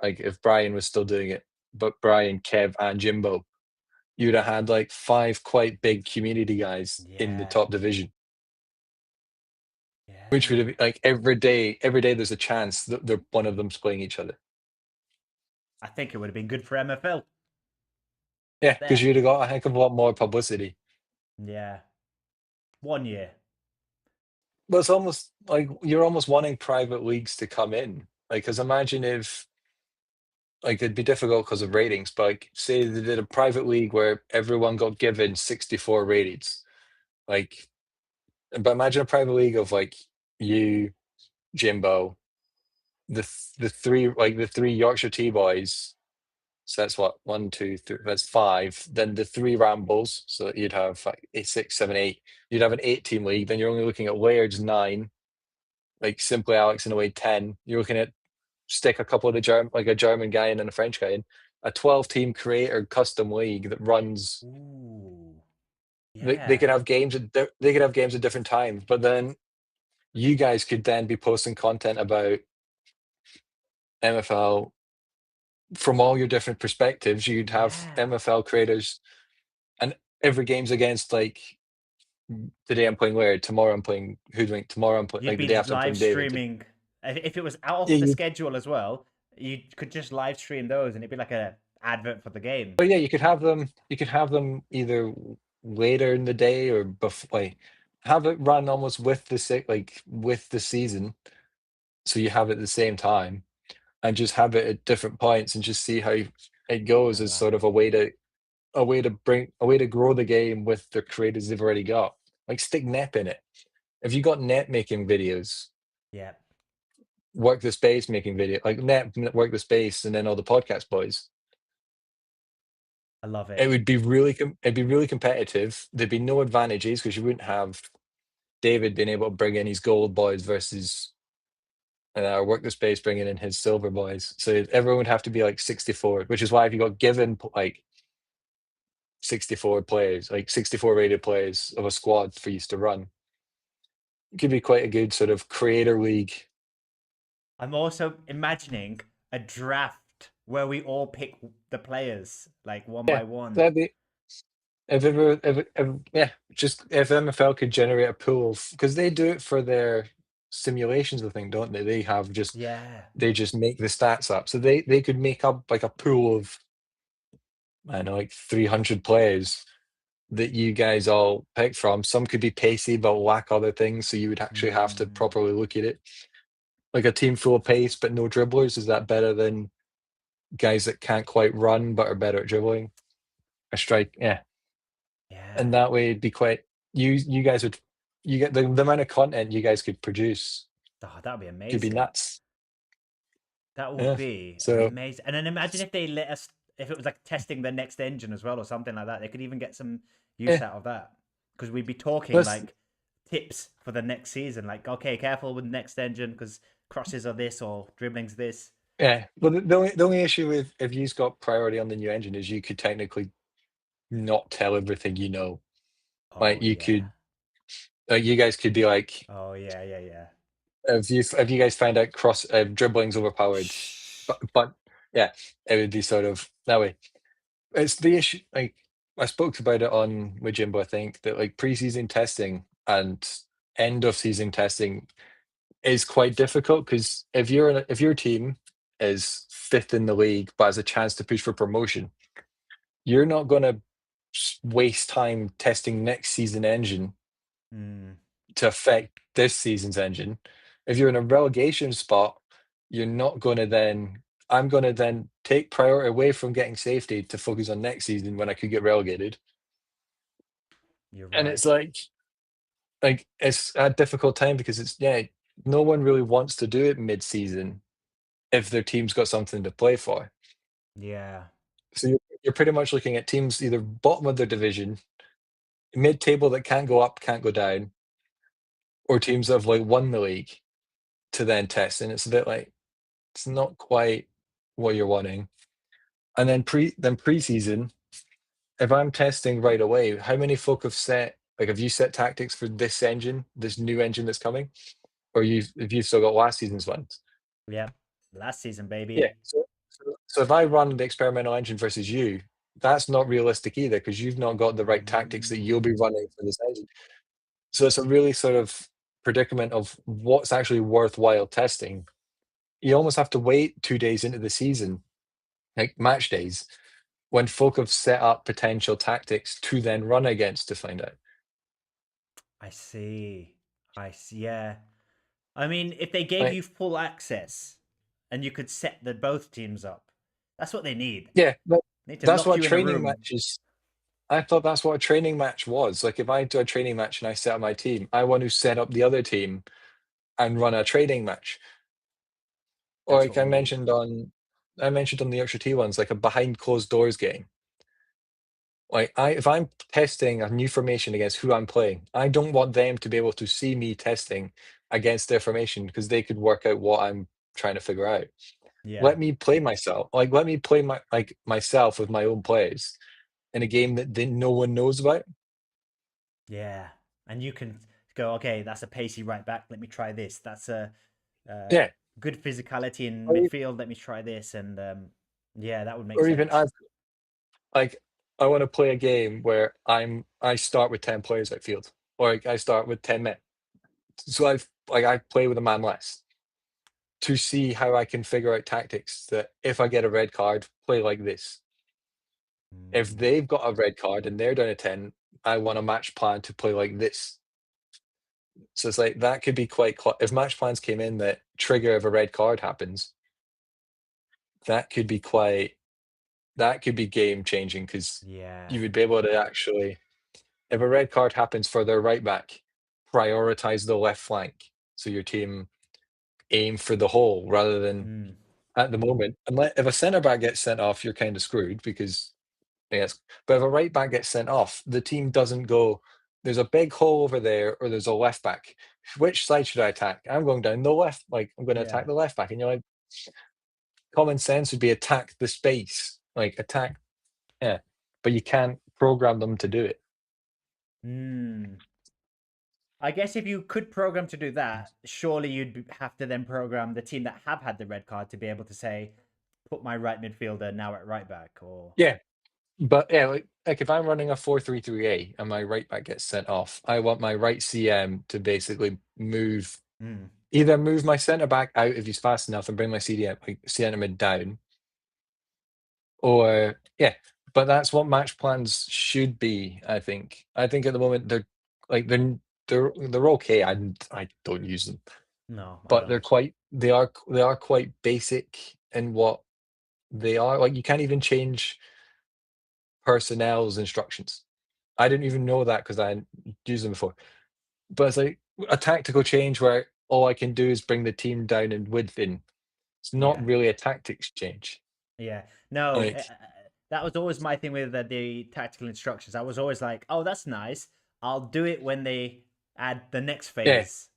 like if Brian was still doing it, but Brian, Kev, and Jimbo, you'd have had like five quite big community guys in the yeah, top division, which would yeah. have like every day there's a chance that they're one of them's playing each other. I think it would have been good for MFL. Yeah, because There. you'd have got a heck of a lot more publicity. Yeah. 1 year. But it's almost like you're almost wanting private leagues to come in. Like, because imagine if like it'd be difficult because of ratings, but like say they did a private league where everyone got given 64 ratings. Like, but imagine a private league of like you, Jimbo, the three Yorkshire T boys. So that's what, one, two, three, that's five. Then the three Rambles. So you'd have like eight, six, seven, eight. You'd have an 8 team league. Then you're only looking at Laird's nine, like Simply Alex in a way 10. You're looking at stick a couple of like a German guy in and a French guy in. A 12 team creator custom league that runs. Ooh. They Yeah. could have games they could have games at different times, but then you guys could then be posting content about MFL from all your different perspectives, you'd have Yeah. MFL creators, and every game's against like today I'm playing Laird, tomorrow I'm playing Hoodwink, tomorrow I'm playing You'd like the be day after I'm live playing David. streaming. If it was out Yeah, of the schedule as well, you could just live stream those, and it'd be like a advert for the game. but yeah, you could have them. You could have them either later in the day or before. Like, have it run almost with with the season, so you have it at the same time, and just have it at different points and just see how it goes I as sort like of a way to grow the game with the creators they've already got. Like stick Nep in it. If you got Nep making videos, Yeah, work the space making video, like Nep work the space, and then all the podcast boys. I love It it. would be it'd be really competitive. There'd be no advantages because you wouldn't have David being able to bring in his gold boys versus work the space bringing in his silver boys. So everyone would have to be like 64, which is why if you got given like 64 players, like 64 rated players of a squad for you to run, it could be quite a good sort of creator league. I'm also imagining a draft where we all pick the players like one Yeah, by one. that'd be yeah, just if MFL could generate a pool of, because they do it for their simulations, I think, don't they? They have just Yeah. they just make the stats up, so they could make up like a pool of I don't know, like 300 players that you guys all pick from. Some could be pacey but lack other things, so you would actually have to Mm, properly look at it. Like a team full of pace but no dribblers, is that better than guys that can't quite run but are better at dribbling? A strike, yeah. yeah. And that way it'd be quite you guys would you get the amount of content you guys could produce Oh, that would be could be amazing. nuts. That would Yeah. be So amazing. And then imagine if they let us, if it was like testing the next engine as well or something like that. They could even get some use yeah, out of that because we'd be talking that's like tips for the next season. Like, okay, careful with the next engine because crosses are this or dribbling's this. yeah. Well, the only issue with if you've got priority on the new engine is you could technically not tell everything you know. Oh Like you yeah. could, like you guys could be like, Oh yeah, yeah, yeah. if you guys find out cross dribbling's overpowered, Shh. but yeah, it would be sort of that way. It's the issue. Like I spoke about it on with Jimbo. I think that like preseason testing and end of season testing is quite difficult because if your team is fifth in the league but has a chance to push for promotion, you're not going to waste time testing next season engine Mm, to affect this season's engine. If you're in a relegation spot, you're not going to then. I'm going to then take priority away from getting safety to focus on next season when I could get relegated. you're And right. it's like it's a difficult time because it's no one really wants to do it mid-season if their team's got something to play for. Yeah. So you're pretty much looking at teams either bottom of their division, mid-table that can't go up, can't go down, or teams that have like won the league to then test. And it's a bit like it's not quite what you're wanting. And then preseason, if I'm testing right away, how many folk have you set tactics for this engine, this new engine that's coming? Or if you've still got last season's ones? Yeah. Last season, Yeah. baby. So if I run the experimental engine versus you, that's not realistic either because you've not got the right tactics that you'll be Mm, running for this engine. So it's a really sort of predicament of what's actually worthwhile testing. You almost have to wait 2 days into the season, like match days, when folk have set up potential tactics to then run against to find out. I see. I see. Yeah. I mean, if they gave Like, you full access and you could set the both teams up, that's what they need. yeah, They need to that's lock what you in a training room. matches. I thought that's what a training match was. Like if I do a training match and I set up my team, I want to set up the other team and run a training match. Or That's like what we need. I mentioned on the extra T ones, like a behind closed doors game. Like if I'm testing a new formation against who I'm playing, I don't want them to be able to see me testing against their formation because they could work out what I'm trying to figure out. Yeah. Let me play myself. Like let me play myself with my own plays in a game that no one knows about. Yeah. And you can go, okay, that's a pacey right back. Let me try this. That's a Yeah. good physicality in Or midfield. Let me try this. And Yeah, that would make Or sense. even like I want to play a game where I start with 10 players outfield, or like I start with 10 men. So I play with a man less to see how I can figure out tactics that if I get a red card, play like this. If Mm, they've got a red card and they're down to 10, I want a match plan to play like this. So it's like that could be quite if match plans came in that trigger if a red card happens, that could be game changing because yeah. you would be able to actually, if a red card happens for their right back, prioritize the left flank. So your team aim for the hole rather than Mm, at the moment. Unless if a centre back gets sent off, you're kind of screwed because yes. But if a right back gets sent off, the team doesn't go, there's a big hole over there, or there's a left back. Which side should I attack? I'm going down the left, like I'm gonna yeah. attack the left back. And you're like, common sense would be attack the space. Like attack, yeah. But you can't program them to do it. Mm. I guess if you could program to do that, surely have to then program the team that have had the red card to be able to say, put my right midfielder now at right back, or Yeah. But yeah, like if I'm running a 4-3-3-A and my right back gets sent off, I want my right CM to basically Mm, either move my centre back out if he's fast enough and bring my CDM like centre mid down, or yeah. But that's what match plans should be. I think. I think at the moment they're like they're okay. I don't use them, no, I but they're don't. quite they are quite basic in what they are. Like you can't even change personnel's instructions. I didn't even know that because I hadn't used them before. But it's like a tactical change where all I can do is bring the team down and width in. It's not Yeah, really a tactics change. yeah. No, Like, that was always my thing with the tactical instructions. I was always like, oh, that's nice. I'll do it when they add the next yeah, phase.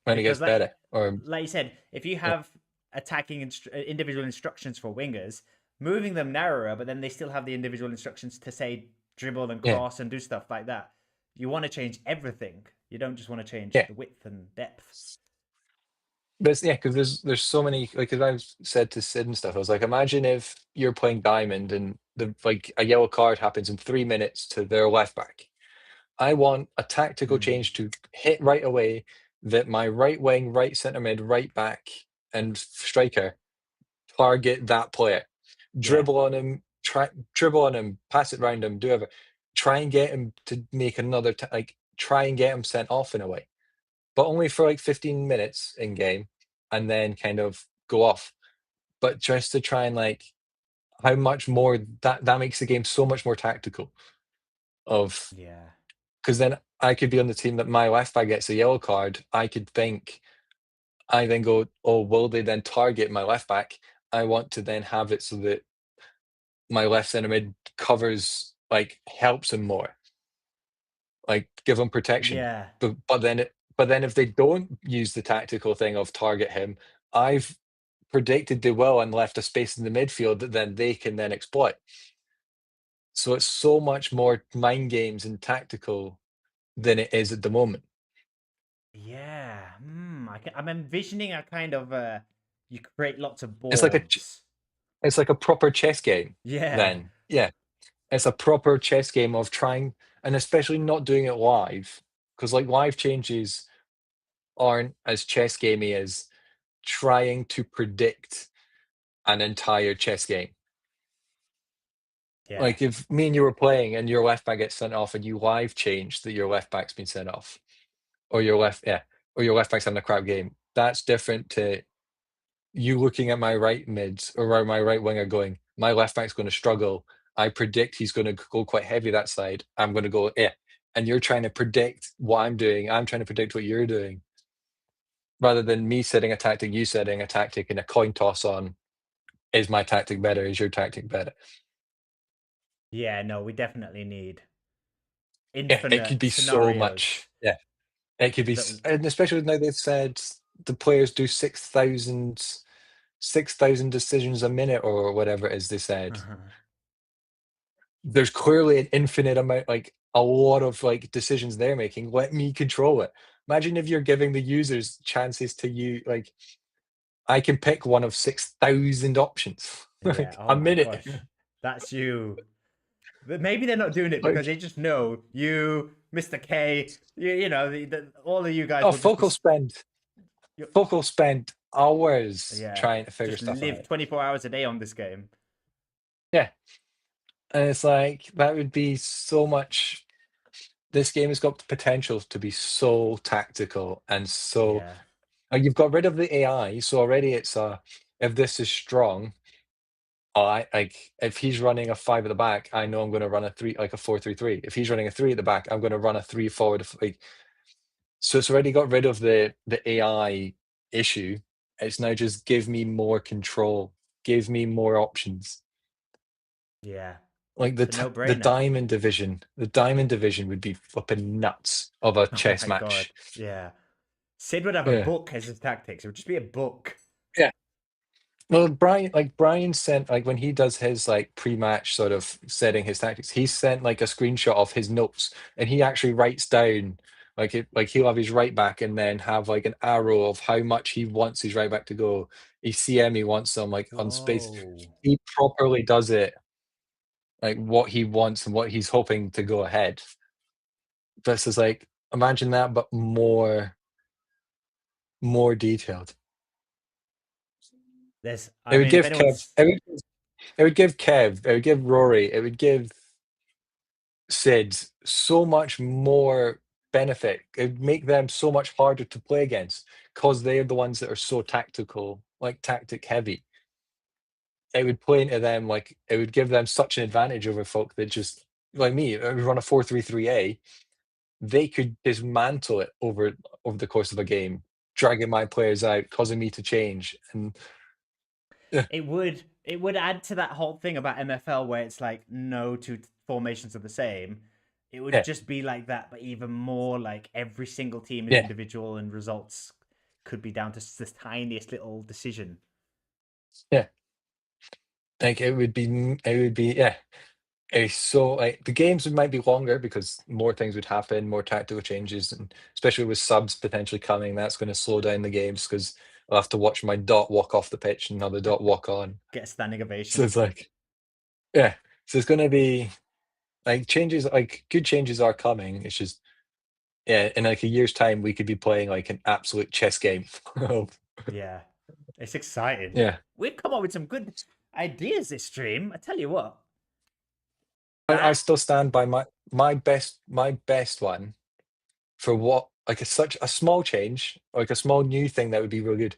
when it Because gets better. Or like you said, if you yeah, have attacking individual instructions for wingers, moving them narrower, but then they still have the individual instructions to say dribble and yeah, cross and do stuff like that. You want to change everything. You don't just want to change yeah. the width and depth. But yeah, because there's so many like as I've said to Sid and stuff. I was like, imagine if you're playing diamond and the like a yellow card happens in 3 minutes to their left back. I want a tactical Mm, change to hit right away that my right wing, right centre mid, right back, and striker target that player. yeah, Dribble on him, dribble on him, pass it round him, do whatever. Try and get him to make another like try and get him sent off in a way. But only for like 15 minutes in game and then kind of go off. But just to try and like how much more that makes the game so much more tactical of yeah, because then I could be on the team that my left back gets a yellow card. I could think, I then go, oh, will they then target my left back? I want to then have it so that my left centre mid covers, like helps him more, like give him protection. yeah, But then if they don't use the tactical thing of target him, I've predicted they will and left a space in the midfield that then they can then exploit. So it's so much more mind games and tactical than it is at the moment. yeah. I'm envisioning a kind of you create lots of It's like boards. it's like a proper chess game Yeah, then. Yeah. It's a proper chess game of trying and especially not doing it live, because like live changes aren't as chess gamey as trying to predict an entire chess game. yeah, Like if me and you were playing and your left back gets sent off and you live change that your left back's been sent off, or your left back's having a crap game, that's different to you looking at my right mids or my right winger going, my left back's going to struggle. I predict he's going to go quite heavy that side. I'm going to go, yeah. And you're trying to predict what I'm doing. I'm trying to predict what you're doing. Rather than me setting a tactic, you setting a tactic and a coin toss on, is my tactic better? Is your tactic better? yeah. No, we definitely need Yeah, it infinite could be so much. scenarios Yeah, it could be, that. and especially now they've said the players do 6,000 decisions a minute or whatever it is they said. There's clearly an infinite amount, like a lot of like decisions they're making. Let me control it. Imagine if you're giving the users chances to you, like I can pick one of 6,000 options. Yeah. Oh a my minute. gosh, that's you. But maybe they're not doing it because Like, they just know you, Mr. K. You know, all of you guys oh, will just be. You- folk will spend hours Yeah, trying to figure just stuff live out. 24 hours a day on this game. Yeah, and it's like that would be so much. This game has got the potential to be so tactical and so. Yeah. You've got rid of the AI, so already it's if this is strong, I like if he's running a 5 at the back, I know I'm going to run a 3, like a 4-3-3. If he's running a 3 at the back, I'm going to run a 3 forward. Like, so it's already got rid of the AI issue. It's now just give me more control, give me more options. Yeah. Like It's a no-brainer. the diamond division would be flipping nuts of a Oh chess my god. match. Yeah. Sid would have a Yeah. book as his tactics. It would just be a book. Yeah. Well, Brian sent like when he does his like pre-match sort of setting his tactics, he sent like a screenshot of his notes, and he actually writes down like he'll have his right back and then have like an arrow of how much he wants his right back to go. His CM he wants them like on space. Whoa. He properly does it like what he wants and what he's hoping to go ahead. This is like imagine that, but more detailed. I mean, if anyone's. It would give Kev, it would give Rory, it would give Sid so much more benefit. It would make them so much harder to play against because they're the ones that are so tactical, like tactic heavy. It would play into them like it would give them such an advantage over folk that just like me, we run a 4-3-3-A, they could dismantle it over the course of a game, dragging my players out, causing me to change. And It would add to that whole thing about MFL where it's like no two formations are the same. It would yeah, just be like that, but even more like every single team is yeah, individual and results could be down to the tiniest little decision. yeah. Like yeah. So like the games might be longer because more things would happen, more tactical changes, and especially with subs potentially coming, that's going to slow down the games because I'll have to watch my dot walk off the pitch and another dot walk on. Get a standing So ovation. it's like, yeah. So it's going to be like changes, like good changes are coming. It's just, yeah, in like a year's time, we could be playing like an absolute chess game. Yeah. It's exciting. Yeah. We've come up with some good ideas this stream. I tell you what. I That still stand by my best one for what like such a small change, like a small new thing that would be really good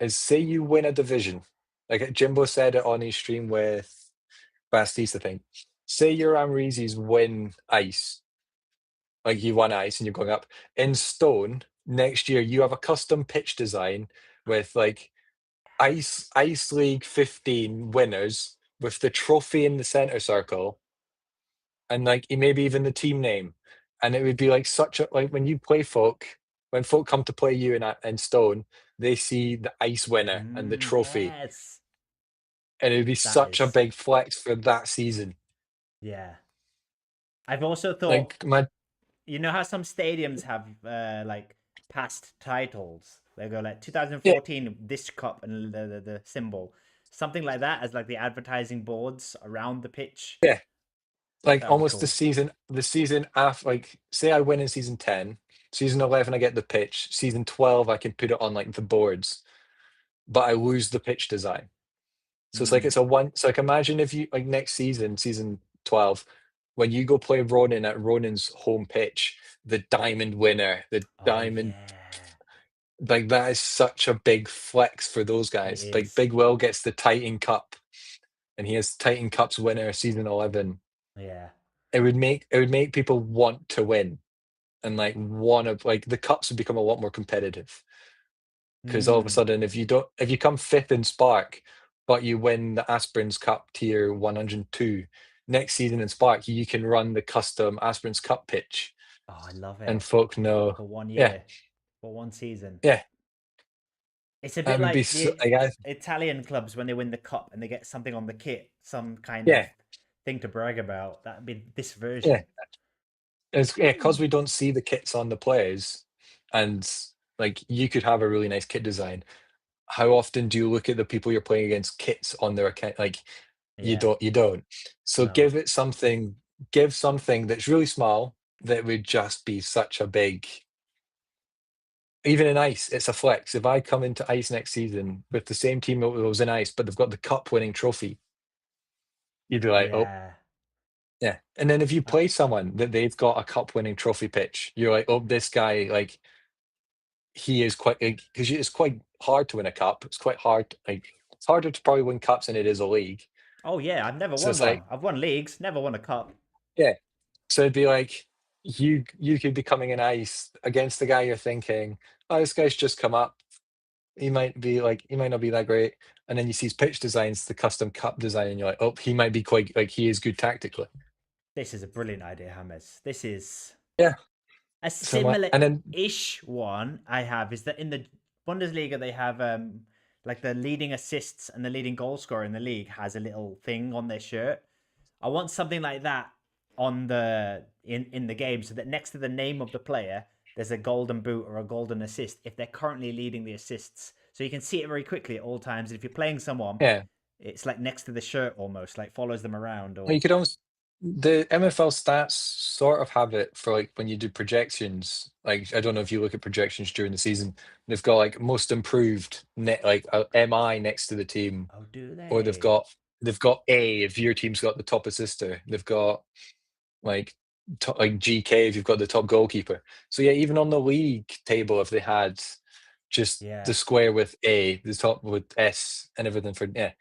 is say you win a division. Like Jimbo said it on his stream with Bastista thing. Say your Amreezy's win ice, like you won ice and you're going up in stone. Next year you have a custom pitch design with like ice league 15 winners with the trophy in the center circle and like maybe even the team name. And it would be like such a like when you play folk, when folk come to play you in Stone, they see the ice winner and the trophy, yes. and it would be That such a is big flex for that season. yeah. I've also thought, Like my you know how some stadiums have like past titles. They go like yeah, 2014 this cup and the symbol. Something like that as like the advertising boards around the pitch. yeah, like That would be almost cool. the season after. Like say I win in season 10, season 11 I get the pitch, season 12 I can put it on like the boards, but I lose the pitch design. So it's like Mm. it's a one. So like imagine if you like next season, season 12, when you go play Ronin at Ronin's home pitch, the diamond winner, the Oh diamond yeah. like that is such a big flex for those It guys. Like is. Big Will gets the Titan Cup, and he has Titan Cups winner season 11. Yeah. It would make people want to win and like want to like the cups would become a lot more competitive. Because all of a Mm. sudden, if you come fifth in Spark, but you win the Aspirants Cup tier 102, next season in Spark, you can run the custom Aspirants Cup pitch, Oh, I love and it. folk know, For one yeah, year. For one season. yeah, It's a that bit would be like so, the like, Italian clubs when they win the cup and they get something on the kit, some kind of yeah, thing to brag about. That'd be this yeah, version. because we don't see the kits on the players, and like you could have a really nice kit design. how often do you look at the people you're playing against kits on their account? Like, you Yeah. don't. So No. give something that's really small that would just be such a big. Even in ice, it's a flex. If I come into ice next season with the same team that was in ice, but they've got the cup winning trophy, you'd be like, oh, Yeah. yeah. And then if you play someone that they've got a cup winning trophy pitch, you're like, oh, this guy, like, he is quite, because it's quite hard to win a cup. It's quite hard. Like, it's harder to probably win cups than it is a league. Oh yeah, I've never So won it's like, one. I've won leagues, never won a cup. yeah. So it'd be like, you could be coming in ice against the guy you're thinking, oh, this guy's just come up. He might not be that great. And then you see his pitch designs, the custom cup design, and you're like, oh, he might be quite, like, he is good tactically. This is a brilliant idea, Hamez. This is Yeah. a So and then similar-ish one I have is that in the Bundesliga they have like the leading assists and the leading goal scorer in the league has a little thing on their shirt. I want something like that on the in the game so that next to the name of the player there's a golden boot or a golden assist if they're currently leading the assists. So you can see it very quickly at all times. If you're playing someone, yeah. it's like next to the shirt almost, like follows them around. Well, Or you could almost the MFL stats sort of have it for, like, when you do projections. Like, I don't know if you look at projections during the season, they've got like most improved net, like MI next to the team, oh, do or they? they've got A if your team's got the top assister. They've got like like GK if you've got the top goalkeeper. So yeah, even on the league table, if they had just Yeah. the square with A, the top with S, and everything for that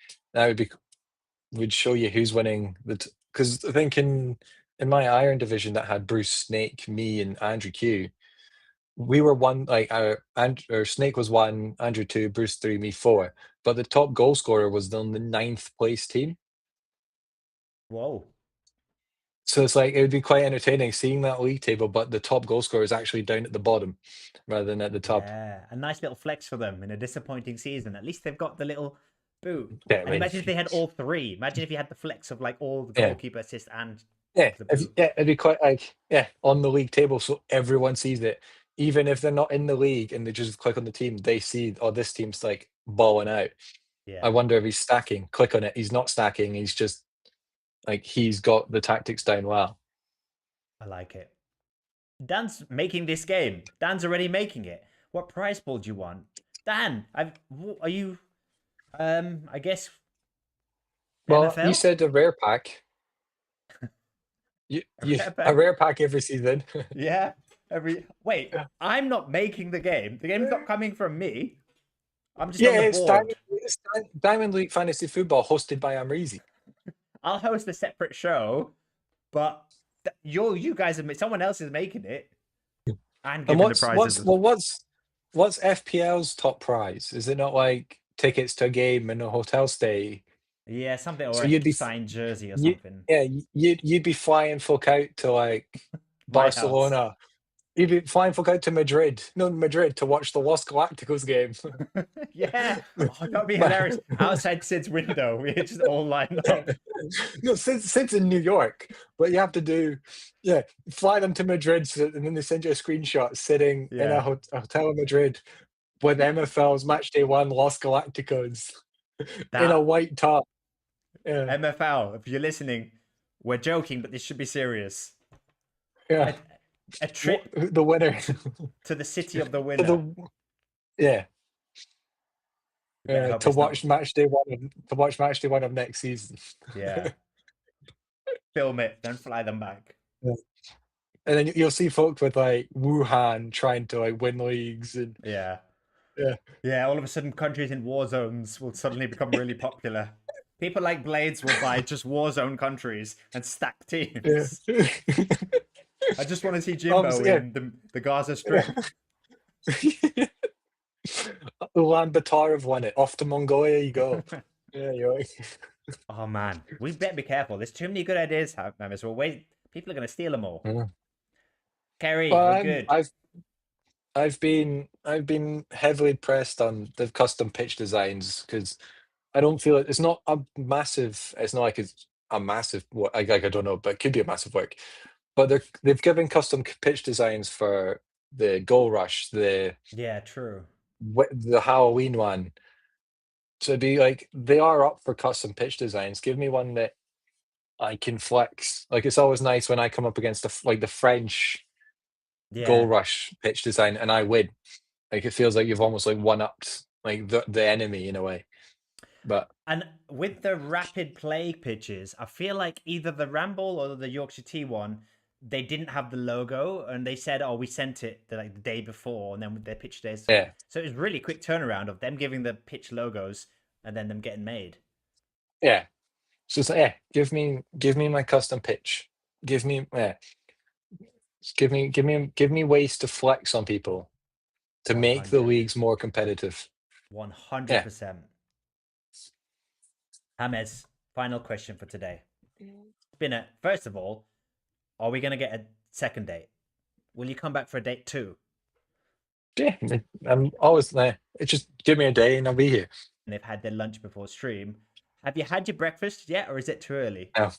would show you who's winning the. Because I think in my Iron division that had Bruce, Snake, me, and Andrew Q, we were one, like, our Snake was one, Andrew two, Bruce three, me four. But the top goal scorer was on the 9th place team. Whoa. So it's like it would be quite entertaining seeing that league table, but the top goal scorer is actually down at the bottom rather than at the top. Yeah, a nice little flex for them in a disappointing season. At least they've got the little boot. Yeah, I And mean, imagine if they had all three. Imagine if you had the flex of like all the Yeah. goalkeeper assist and yeah, the boot. it'd be quite like on the league table, so everyone sees it. Even if they're not in the league and they just click on the team, they see, oh, this team's like balling out. Yeah, I wonder if he's stacking. Click on it. He's not stacking. He's just like he's got the tactics down well. I like it. Dan's making this game. Dan's already making it. What prize pool do you want? Dan, are you I guess Well, MFL? you said a rare pack. A rare pack every season. Yeah. Wait, I'm not making the game. The game's not coming from me. I'm just on the board. It's Diamond League Fantasy Football hosted by Amreezy. I'll host a separate show, but you guys have someone else is making it and giving the prizes. What's FPL's top prize? Is it not like tickets to a game and a hotel stay? Yeah, something, or So a you'd be signed jersey or something. Yeah, you'd be flying folk out to like My house. Barcelona. You'd be flying folk out to Madrid to watch the Los Galacticos game. Yeah, that'd be hilarious. Outside Sid's window, we just all line up. No, Sid's in New York, but you have to fly them to Madrid, and then they send you a screenshot sitting in a hotel in Madrid with MFL's match day one Los Galacticos in a white top. Yeah. MFL, if you're listening, we're joking, but this should be serious. Yeah. A trip the winner to the city of the winner. To watch match day one of next season. Yeah. Film it, then fly them back. Yeah. And then you'll see folks with like Wuhan trying to like win leagues and yeah. Yeah, all of a sudden countries in war zones will suddenly become really popular. People like Blades will buy just war zone countries and stack teams. Yeah. I just want to see Jimbo in the Gaza Strip. Ulaanbaatar have won it. Off to Mongolia you go. Yeah, you're like... Oh man, we better be careful. There's too many good ideas, Hamez. People are going to steal them all. Yeah. Kerry, we're good. I've been heavily pressed on the custom pitch designs because I don't feel it's not a massive. It's not like it's a massive. I don't know, but it could be a massive work. But they've given custom pitch designs for the goal rush, yeah, true. The Halloween one, So it'd be like they are up for custom pitch designs. Give me one that I can flex. Like it's always nice when I come up against the French goal Yeah. rush pitch design and I win. Like it feels like you've almost like one upped like the enemy in a way. But And with the rapid play pitches, I feel like either the Ramble or the Yorkshire Tea one, they didn't have the logo, and they said, "Oh, we sent it the day before," and then with their pitch days. yeah, So it was really quick turnaround of them giving the pitch logos and then them getting made. yeah. So it's like, yeah, give me my custom pitch. Give me give me ways to flex on people to make the 100. leagues more competitive. 100%. Hamez, final question for today. Spinner, first of all, are we going to get a second date? Will you come back for a date too? Yeah, I'm always there. It's just give me a day and I'll be here. And they've had their lunch before stream. Have you had your breakfast yet, or is it too early? No.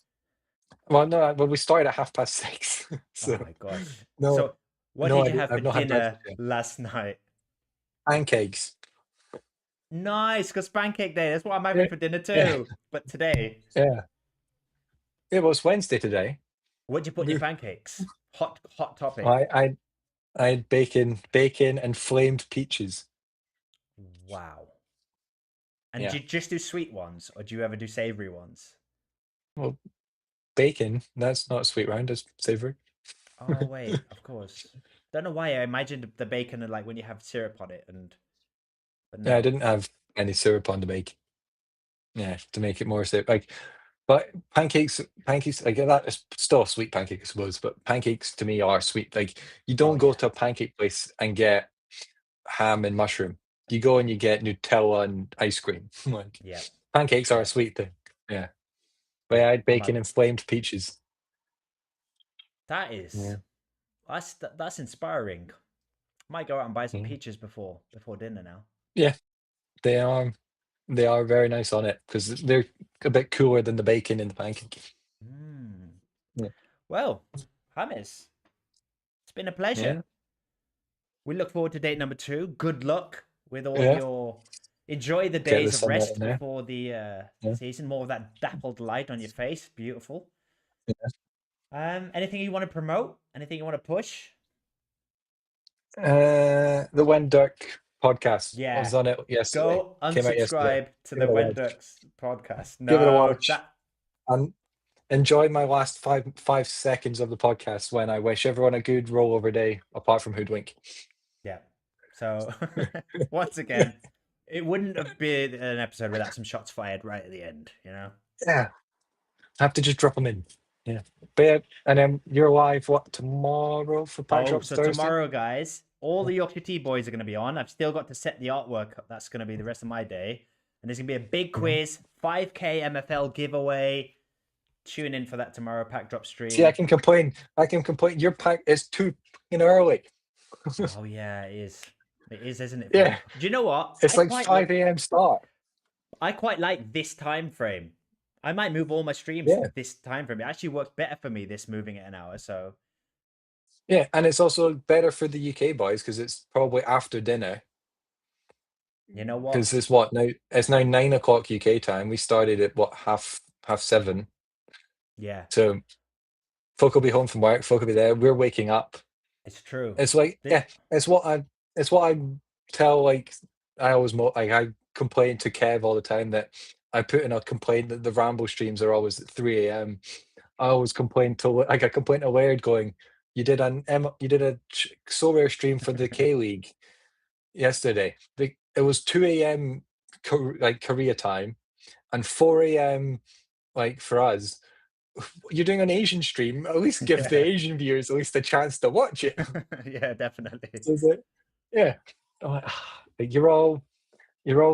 Well, no, well, we started at 6:30. So Oh my gosh. no, So, what no, did you have for I've not had dinner breakfast yet. last night? Pancakes. Nice, because pancake day. That's what I'm having Yeah, for dinner too. yeah. But today, Yeah. It was Wednesday today. what'd you put in your pancakes? Hot topic. I had bacon and flamed peaches. Wow. And Yeah. do you just do sweet ones, or do you ever do savory ones? Well, bacon, that's not sweet round, that's savory. Oh wait, of course. Don't know why I imagined the bacon and like when you have syrup on it, but Yeah, I no. didn't have any syrup on the bacon. Yeah, to make it more like, but pancakes, like that is still a sweet pancake, I suppose. But pancakes to me are sweet. Like you Oh don't go yeah, to a pancake place and get ham and mushroom. You go and you get Nutella and ice cream. Like yeah, pancakes are a yeah, sweet thing. Yeah, but yeah. I had My bacon and flamed peaches. that is Yeah, that's inspiring. Might go out and buy some yeah, peaches before dinner now. yeah. They are they are very nice on it because they're a bit cooler than the bacon in the pancake. Mm. Yeah, Well, Hamez, it's been a pleasure. yeah, We look forward to date number 2. Good luck with all yeah. your. Enjoy the Get the days of sunlight in rest there. before the Yeah. season. More of that dappled light on your face. Beautiful. Yeah. Anything you want to promote? Anything you want to push? The When Duck podcast. I Yeah. was on it yesterday. Go Came out yesterday. unsubscribe to Give the it a watch. Wenducks podcast. Give it a No, watch. that And enjoy my last five seconds of the podcast when I wish everyone a good rollover day, apart from Hoodwink. yeah. So once again, it wouldn't have been an episode without some shots fired right at the end, you know? Yeah. Have to just drop them in. Yeah. But yeah, and then you're live tomorrow for Pack Oh, Drops so Thursday? tomorrow, guys, all the Yorkshire Tea boys are going to be on. I've still got to set the artwork up. That's going to be the rest of my day. And there's going to be a big quiz, 5K MFL giveaway. Tune in for that tomorrow, Pack Drop stream. See, I can complain. Your pack is too early. Oh, yeah, it is. It is, isn't it? Yeah. Do you know what? It's like 5 a.m. start. I quite like this time frame. I might move all my streams Yeah. to this time frame. It actually works better for me, this moving it an hour. So Yeah, and it's also better for the UK boys because it's probably after dinner. you know what? Because it's what now? It's now 9 o'clock UK time. We started at what half 7. Yeah, So folk will be home from work. Folk will be there. We're waking up. it's true. It's like it's what I tell. Like I always I complain to Kev all the time that I put in a complaint that the Ramble streams are always at 3 a.m. I always complain to I complaint to Laird going, you did a so rare stream for the K League yesterday. It was 2 a.m. like Korea time and 4 a.m. like for us. You're doing an Asian stream. At least give the Asian viewers at least a chance to watch it. Yeah, definitely. So it's like, yeah, I'm like, like, you're all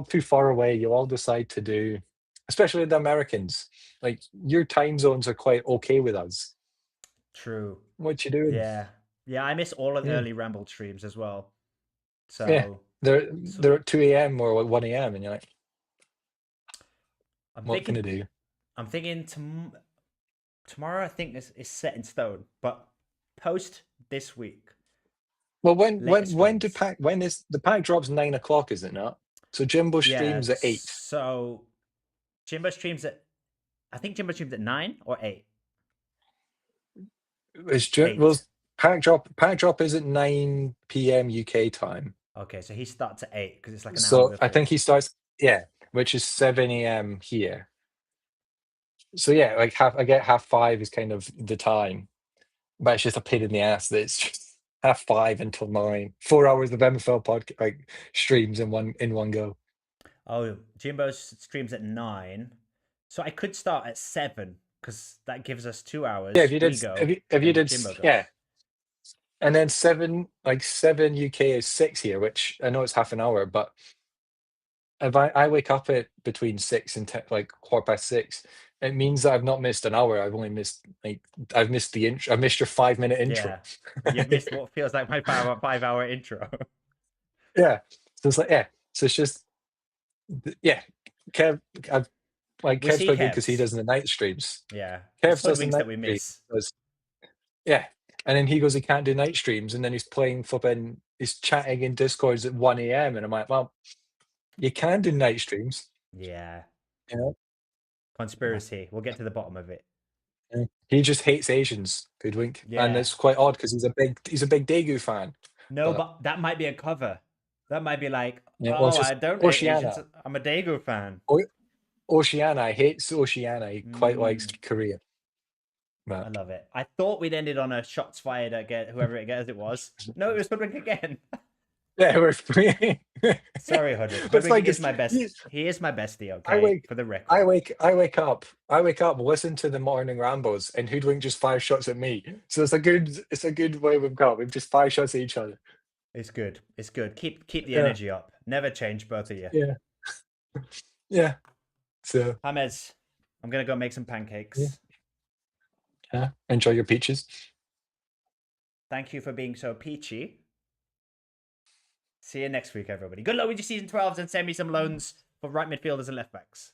too far away. You all decide to do, especially the Americans. Like your time zones are quite okay with us. True. What you doing? Yeah. Yeah, I miss all of the Yeah. early Ramble streams as well. So Yeah. They're at 2 a.m. or 1 a.m. and you're like, what can I do? I'm thinking tomorrow I think is set in stone, but post this week. Well, when Latest is the pack drops 9 o'clock, is it not? So Jimbo streams at 8. So So Jimbo streams at, I think Jimbo streams at 9 or 8. It's 8. well, Pack drop is at 9 p.m. UK time. Okay, so he starts at 8 because it's like an hour So before. I think he starts, which is 7 a.m. here. So yeah, like I get 5:30 is kind of the time, but it's just a pain in the ass that it's just 5:30 until 9. 4 hours of MFL podcast like streams in one go. Oh, Jimbo streams at 9, so I could start at 7 because that gives us 2 hours. Yeah, if you did, we go, if you and did, Jimbo goes. yeah. And then 7 UK is 6 here, which I know it's half an hour, but if I wake up at between 6 and 10, like 6:15, it means that I've not missed an hour. I've only missed I've missed the intro. I missed your 5-minute intro. Yeah, you've missed what feels like my 5-hour intro. Yeah. So it's like, so it's just, Kev, Kev's see quite good because he Kev's. does the night streams. Yeah, Kev does the things night that we miss. Yeah. And then he goes, he can't do night streams, and then he's he's chatting in Discords at 1 a.m. And I'm like, well, you can do night streams. Yeah. You know? Conspiracy. We'll get to the bottom of it. Yeah. He just hates Asians, Hoodwink. Yeah. And it's quite odd because he's a big Daegu fan. No, but that might be a cover. That might be like, I don't hate Oceana. Asians. I'm a Daegu fan. Oceana hates Oceana. He quite likes Korea. I love it. I thought we'd ended on a shots fired at whoever it was. No, it was Hoodwink again. Yeah, we're free. Sorry, Hoodwink. Hoodwink is my best. He is my bestie. Okay, for the record. I wake up, listen to the morning Rambos, and Hoodwink just 5 shots at me. So it's a good way we've got. We've just 5 shots at each other. It's good. It's good. Keep the energy up. Never change, both of you. Yeah. Yeah. So Hamez, I'm gonna go make some pancakes. Yeah. Enjoy your peaches. Thank you for being so peachy. See you next week, everybody. Good luck with your season 12s and send me some loans for right midfielders and left backs.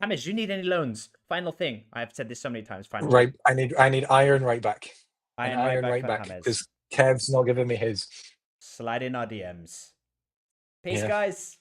Hamez, do you need any loans? Final thing. I've said this so many times. Final right. I need iron right back. Iron right back because Kev's not giving me his. Slide in our DMs. Peace, guys.